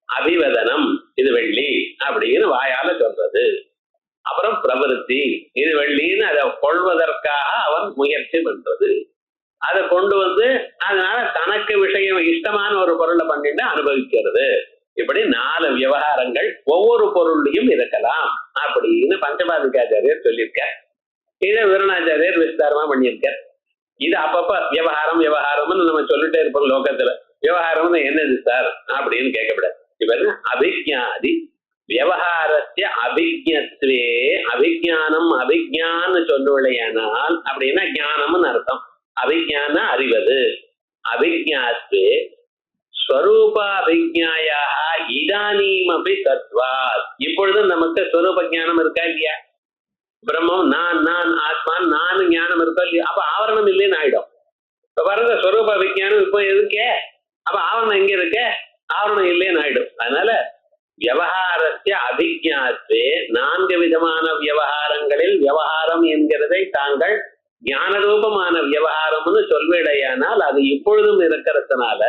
அபிவதனம் இது வெள்ளி அப்படின்னு வாயால சொல்றது, அப்புறம் பிரவருத்தி இது வெள்ளின்னு அதை கொள்வதற்காக அவன் முயற்சி பண்றது, அதை கொண்டு வந்து அதனால தனக்கு விஷயம் இஷ்டமான ஒரு பொருளை பண்ணிட்டு அனுபவிக்கிறது. இப்படி 4 விவகாரங்கள் ஒவ்வொரு பொருளையும் இருக்கலாம் அப்படின்னு பஞ்சபாதிகாச்சாரியர் சொல்லியிருக்கார். இதை விவரணாச்சாரியர் விஸ்தாரமா பண்ணியிருக்கார். இது அப்பப்ப விவகாரம்னு நம்ம சொல்லிட்டே இருப்போம் லோகத்துல. விவகாரம்னு என்னது சார் அப்படின்னு கேட்கப்படாது. இவர் அபிஜ்ஞாதி விவகாரஸ்ய அபிஜ்ஞத்வே, அபிஜ்ஞானம் அபிஜ்ஞான்னு சொல்லுவில்லையானால் அப்படின்னா ஞானம்னு அர்த்தம். அபிஜ்ஞான அறிவது, அபிஜ்ஞாத்வே ஸ்வரூப அபிஜ்ஞாயா இதானீமபி தத்வாத். இப்பொழுது நமக்கு ஸ்வரூப ஞானம் இருக்கா இல்லையா, பிரம்மம் நான் ஆத்மான் நான் ஞானம் இருக்கா இல்லையா, அப்ப ஆவரணம் இல்லைன்னு ஆயிடும். இப்ப பாருங்க ஸ்வரூப அபிஜ்ஞானம் இப்போ எதுக்கே, அப்ப ஆவரணம் எங்க இருக்க, ஆவரணம் இல்லைன்னு ஆயிடும். அதனால விவகாரஸ்ய அபிஜ்ஞாத்வே 4 விதமான விவகாரங்களில் விவகாரம் என்கிறதை தாங்கள் ஞானரூபமான விவகாரம்னு சொல்வேடையானால் அது இப்பொழுதும் இருக்கிறதுனால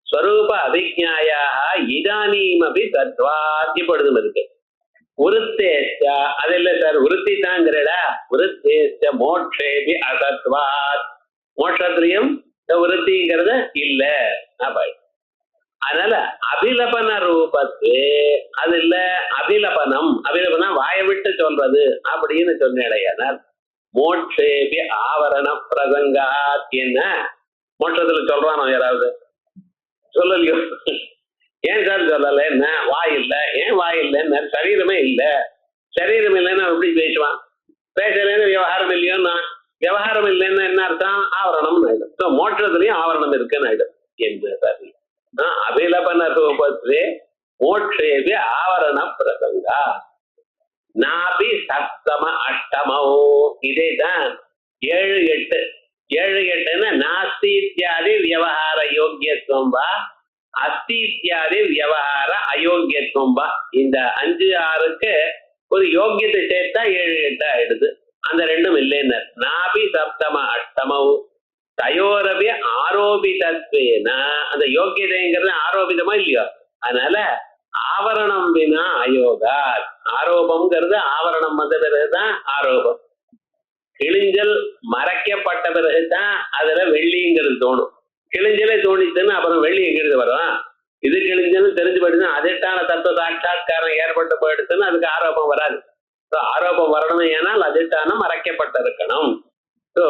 ஸ்வரூப அபிஜ்ஞாயாக இதானீமபி தத்வாத் இப்பொழுதும் இருக்கு. உருத்தேச்ச அது இல்ல சார், உருத்தி தாங்கிறடா, உருத்தேச்ச மோட்சேபி அசத்வாத், மோட்சத்திலையும் உருத்திங்கிறது இல்ல. அதனால அபிலபன ரூபத்து அது இல்ல, அபிலபனம் வாயை விட்டு சொல்றது அப்படின்னு சொன்னேடையானால் மோட்சேபி ஆவரண பிரசங்காத். என்ன மோட்சத்துல சொல்றானோ யாராவது சொல்லலையோ, ஏன் சார் சொல்லல, என்ன வாய் இல்ல, ஏன் வாய் இல்லைன்னு, சரீரமே இல்ல, சரீரம் இல்லைன்னு எப்படி பேசுவான், பேசலன்னு விவகாரம் இல்லையோன்னா, விவகாரம் இல்லைன்னா என்ன அர்த்தம், ஆவரணம் ஆயிடும். மோட்சத்திலையும் ஆவரணம் இருக்குன்னு ஆயிடும் என்று சரி. அபிலபன ரூபத்வே மோட்சேபி ஆவரண பிரசங்கா நாபி சப்தம அஷ்டமோ. இதேதான் ஏழு எட்டு ஏழு எட்டுன்னா நாஸ்தி இத்தியாதி வியவஹார யோக்கியத்துவம் வா அஸ்தி இத்தியாதி வியவஹார அயோக்கியத்துவம் வா. இந்த 5 6க்கு ஒரு யோக்கியத்தை சேர்த்தா 7 8 ஆயிடுது. அந்த ரெண்டும் இல்லைன்னு நாபி சப்தம அஷ்டமவு தயோரபி ஆரோபிதத்வேன. அந்த யோக்கியதைங்கிறது ஆரோபிதமா இல்லையோ, அதனால ஆவரணம் வினா அயோகா. ஆரோபம்ங்கிறது ஆவரணம் வந்த பிறகுதான் ஆரோபம். கிழிஞ்சல் மறைக்கப்பட்ட பிறகுதான் அதுல வெள்ளிங்கிறது தோணும். கிழிஞ்சலே தோணிச்சுன்னு அப்புறம் வெள்ளி எங்கிருந்து வரும்? இது கிழிஞ்சல்னு தெரிஞ்சு போயிடுச்சுன்னா அதற்கான தத்துவ சாட்சாத்காரம் ஏற்பட்டு போயிடுச்சுன்னு அதுக்கு ஆரோபம் வராது. ஆரோபம் வரணும், ஏனால் அதற்கான மறைக்கப்பட்டிருக்கணும். ஸோ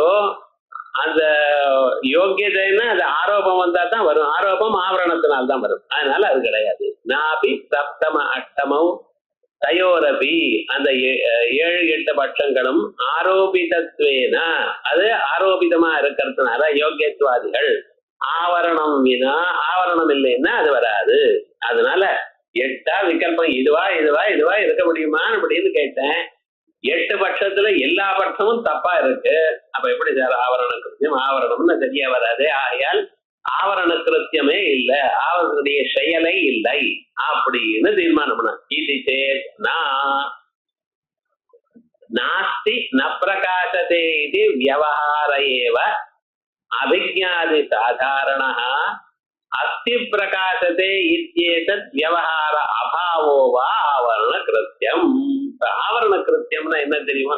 அந்த யோக்கியதைன்னா அது ஆரோபம் வந்தா தான் வரும். ஆரோபம் ஆவரணத்தினால்தான் வரும், அதனால அது கிடையாது. நாபி சப்தம அஷ்டமம் தயோரபி. அந்த 7 8 பட்சங்களும் ஆரோபிதத்வேன, அது ஆரோபிதமா இருக்கிறதுனால யோக்கியத்துவாதிகள். ஆவரணம் வினா, ஆவரணம் இல்லைன்னா அது வராது. அதனால 8 விகல்பம் இதுவா இதுவா இதுவா இருக்க முடியுமா அப்படின்னு கேட்டேன். 8 பட்சத்துல எல்லா பட்சமும் தப்பா இருக்கு. அப்ப எப்படி சார் ஆவரண கிருத்தியம்? ஆவரணம்னு சரியா வராது. ஆகையால் ஆவரண கிருத்தியமே இல்லை, ஆவரனுடைய செயலை இல்லை அப்படின்னு தீர்மானம் பண்ண. இது சேத்னா நாஸ்தி ந பிரகாசதே இது வியவஹார ஏவ அபிஜ்ஞாதி சாதாரணः அஸ்தி பிரகாசதே இத்யேதத் வியவஹார அபாவோ வா ஆவரண கிருத்தியம். ஆவரண கிருத்தியம்னா என்ன தெரியுமா?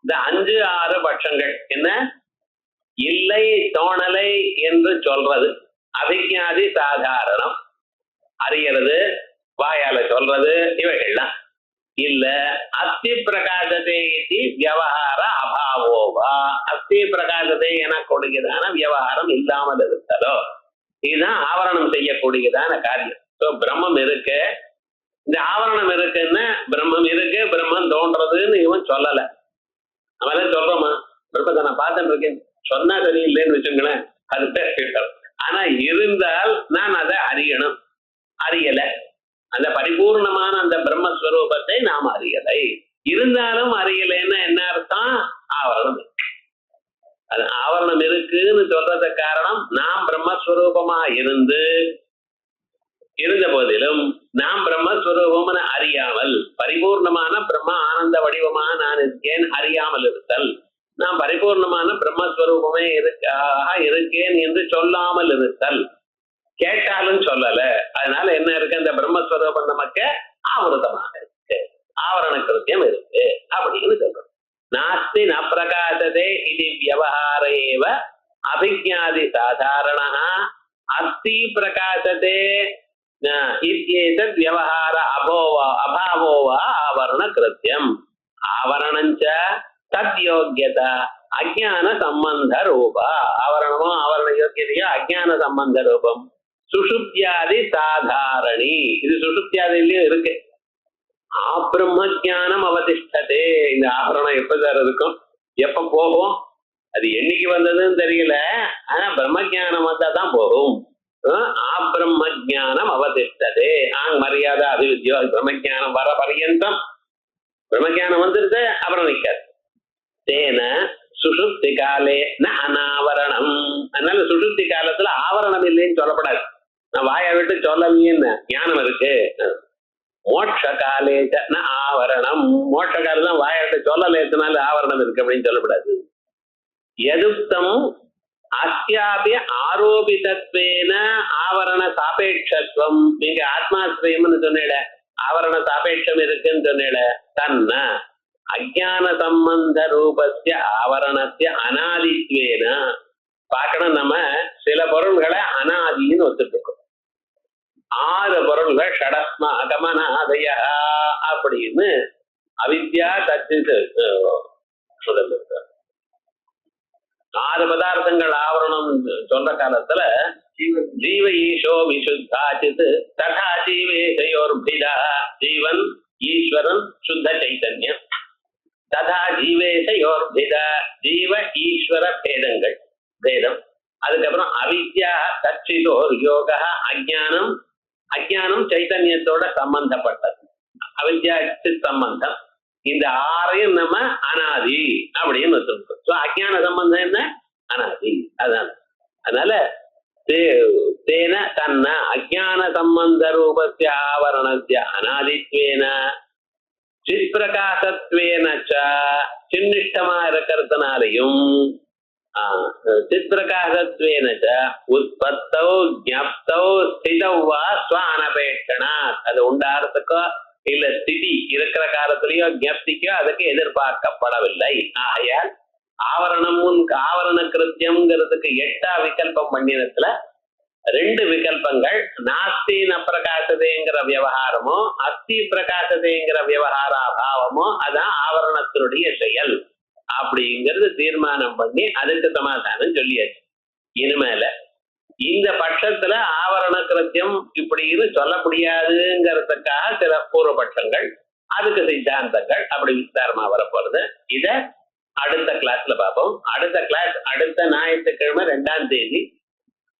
இந்த 5 6 பட்சங்கள் என்ன இல்லை தோணலை என்று சொல்றது அபிஜ்ஞாதி சாதாரணம், அறியறது வாயால சொல்றது இவைகள்லாம் இல்ல. அஸ்தி பிரகாசத்தை வியவஹார அபாவோவா. அஸ்தி பிரகாசத்தை என கொடுக்கிறதான வியவஹாரம் இல்லாமல் இருத்தலோ, இதுதான் ஆவரணம் செய்யக்கூடியதான காரியம். பிரம்மம் இருக்கு, இந்த ஆவரணம் இருக்குன்னு பிரம்மம் இருக்கு, பிரம்மம் தோன்றதுன்னு இவன் சொல்லல. அவன் சொல்றோமா பிரம்மத்தை நான் பார்த்துட்டு இருக்கேன் சொன்னா சரியில்லைன்னு வச்சுங்களேன், அது. ஆனா இருந்தால் நான் அதை அறியணும், அறியல. அந்த பரிபூர்ணமான அந்த பிரம்மஸ்வரூபத்தை நாம் அறியலை. இருந்தாலும் அறியலைன்னா என்ன அர்த்தம்? ஆவரணம் இருக்கு. அது ஆவரணம் இருக்குன்னு சொல்றதுக்கு காரணம் நாம் பிரம்மஸ்வரூபமா இருந்த போதிலும் நாம் பிரம்மஸ்வரூபம் அறியாமல், பரிபூர்ணமான பிரம்ம ஆனந்த வடிவமாக நான் இருக்கேன் அறியாமல் இருத்தல், நாம் பரிபூர்ணமான பிரம்மஸ்வரூபமே இருக்கேன் என்று சொல்லாமல் இருத்தல், கேட்டாலும் சொல்லல. அதனால என்ன இருக்கு? அந்த பிரம்மஸ்வரூபம் நமக்கு ஆவருத்தமாக இருக்கு, ஆவரண கிருத்தியம் இருக்கு அப்படின்னு சொல்றோம். நாஸ்தி ந பிரகாசதே இது வியவஹார ஏவ அபிஜ்ஞாதி சாதாரணः அஸ்தி பிரகாசதே இத்யேதத் வியவஹார அபாவோ வா ஆவரண கிருத்தியம். ஆவரணஞ்ச தத்யோக்யதா அஜ்ஞான சம்பந்த ரூபா. ஆவரணமோ ஆவரண யோக்கியதையோ அஜ்ஞான சம்பந்த ரூபம். சுஷுப்தியாதி சாதாரணி, இது சுஷுப்தியாதிலையும் இருக்கு. ஆப்ரம்ம ஜானம் அவதிஷ்டதே. இந்த ஆபரணம் எப்ப சார் இருக்கும், எப்ப போகும், அது என்னைக்கு வந்ததுன்னு தெரியல, ஆனா பிரம்ம ஜானம் வந்தா தான் போகும். ஆப்ரம்ம ஜானம் அவதிஷ்டதே. மரியாதை அபிவித்யோ, பிரம்ம ஜானம் வர பர்யந்தம் பிரம்ம ஜானம் வந்துருது, அப்புறம் நிற்காது. தேன சுஷுப்தி காலே ந அனாவரணம். அதனால சுஷுப்தி காலத்துல ஆவரணம் இல்லைன்னு சொல்லப்படாது. நான் வாயை விட்டு சொல்லலையேன்னு ஞானம் இருக்கு. மோட்ச காலேஜ ந ஆவரணம். மோட்ச காலம் தான் வாயை விட்டு சொல்லலையதுனால ஆவரணம் இருக்கு அப்படின்னு சொல்லப்படாது. எதுக்தம் அஸ்யாபிய ஆரோபிதத்வேன ஆவரண சாபேட்சத்துவம். நீங்க ஆத்மாஸ்ரயம்னு சொன்னேட, ஆவரண சாபேட்சம் இருக்குன்னு சொன்னேட. தன்ன அஜ்ஞான சம்பந்த ரூபஸ்ய ஆவரணஸ்ய அநாதித்வேன. பார்க்கணும், நம்ம சில பொருள்களை அனாதின்னு ஒத்துட்டு இருக்கோம். 6 பொருள்கள் ஷடஸ்ம அகமனாதய அப்படின்னு அவித்யா தச்சித் முதல்ல 6 பதார்த்தங்கள் ஆவரணம் சொல்ற காலத்துல ஜீவ ஈஷோ விசுத்தாச்சித் ததா ஜீவேஷயோர்பிதா. ஜீவன் ஈஸ்வரன் சுத்த சைத்தன்யம். ததா ஜீவேஷயோர்பிதா, ஜீவ ஈஸ்வர பேதங்கள் பேதம். அதுக்கப்புறம் அவித்யா தச்சிதோர் யோக அஜ்ஞானம். அஜ்ஞானம் சைத்தன்யத்தோட சம்பந்தப்பட்டது, அவித்யா சம்பந்தம். இந்த ஆறையும் நம்ம அனாதி அப்படின்னு வச்சிருக்கோம். ஸோ அஜ்ஞான சம்பந்தம் என்ன? அனாதி. அதான். அதனால தேன தன்ன அஜ்ஞான சம்பந்த ரூபஸ்ய ஆவரணஸ்ய அனாதித்வேன சித் பிரகாசத்வேன சின்னிஷ்டமா இருக்கிறதுனாலையும் சித் பிரகாசத்வேன உற்பத்தௌ ஜப்தௌ ஸ்திதௌ வா ஸ்வானபேட்சணா, அது உண்டாகிறதுக்கோ இல்ல ஸ்திதி இருக்கிற காலத்திலேயோ ஜப்திக்கோ அதுக்கு எதிர்பார்க்கப்படவில்லை. ஆகையால் ஆவரண கிருத்தியம்ங்கிறதுக்கு 8 விகல்பம் பண்ணினத்துல 2 விகல்பங்கள் நாஸ்தி ந பிரகாசதேங்கிற விவகாரமோ அஸ்தி பிரகாசதேங்கிற விவகார அபாவமோ அதான் ஆவரணத்தினுடைய செயல் அப்படிங்கிறது தீர்மானம் பண்ணி அதுக்கு சமாதானம் சொல்லியாச்சு. இனிமேல இந்த பட்சத்துல ஆவரண கிருத்தியம் இப்படின்னு சொல்ல முடியாதுங்கிறதுக்காக சில பூர்வபட்சங்கள், அதுக்கு சித்தாந்தங்கள் அப்படி விஸ்தாரமா வரப்போறது. இத அடுத்த கிளாஸ்ல பார்ப்போம். அடுத்த ஞாயிற்றுக்கிழமை 2ஆம் தேதி,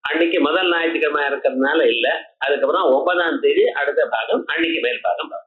அன்னைக்கு முதல் ஞாயிற்றுக்கிழமை இருக்கிறதுனால இல்ல, அதுக்கப்புறம் 9ஆம் தேதி அடுத்த பாகம், அன்னைக்கு மேல் பாகம் பார்ப்போம்.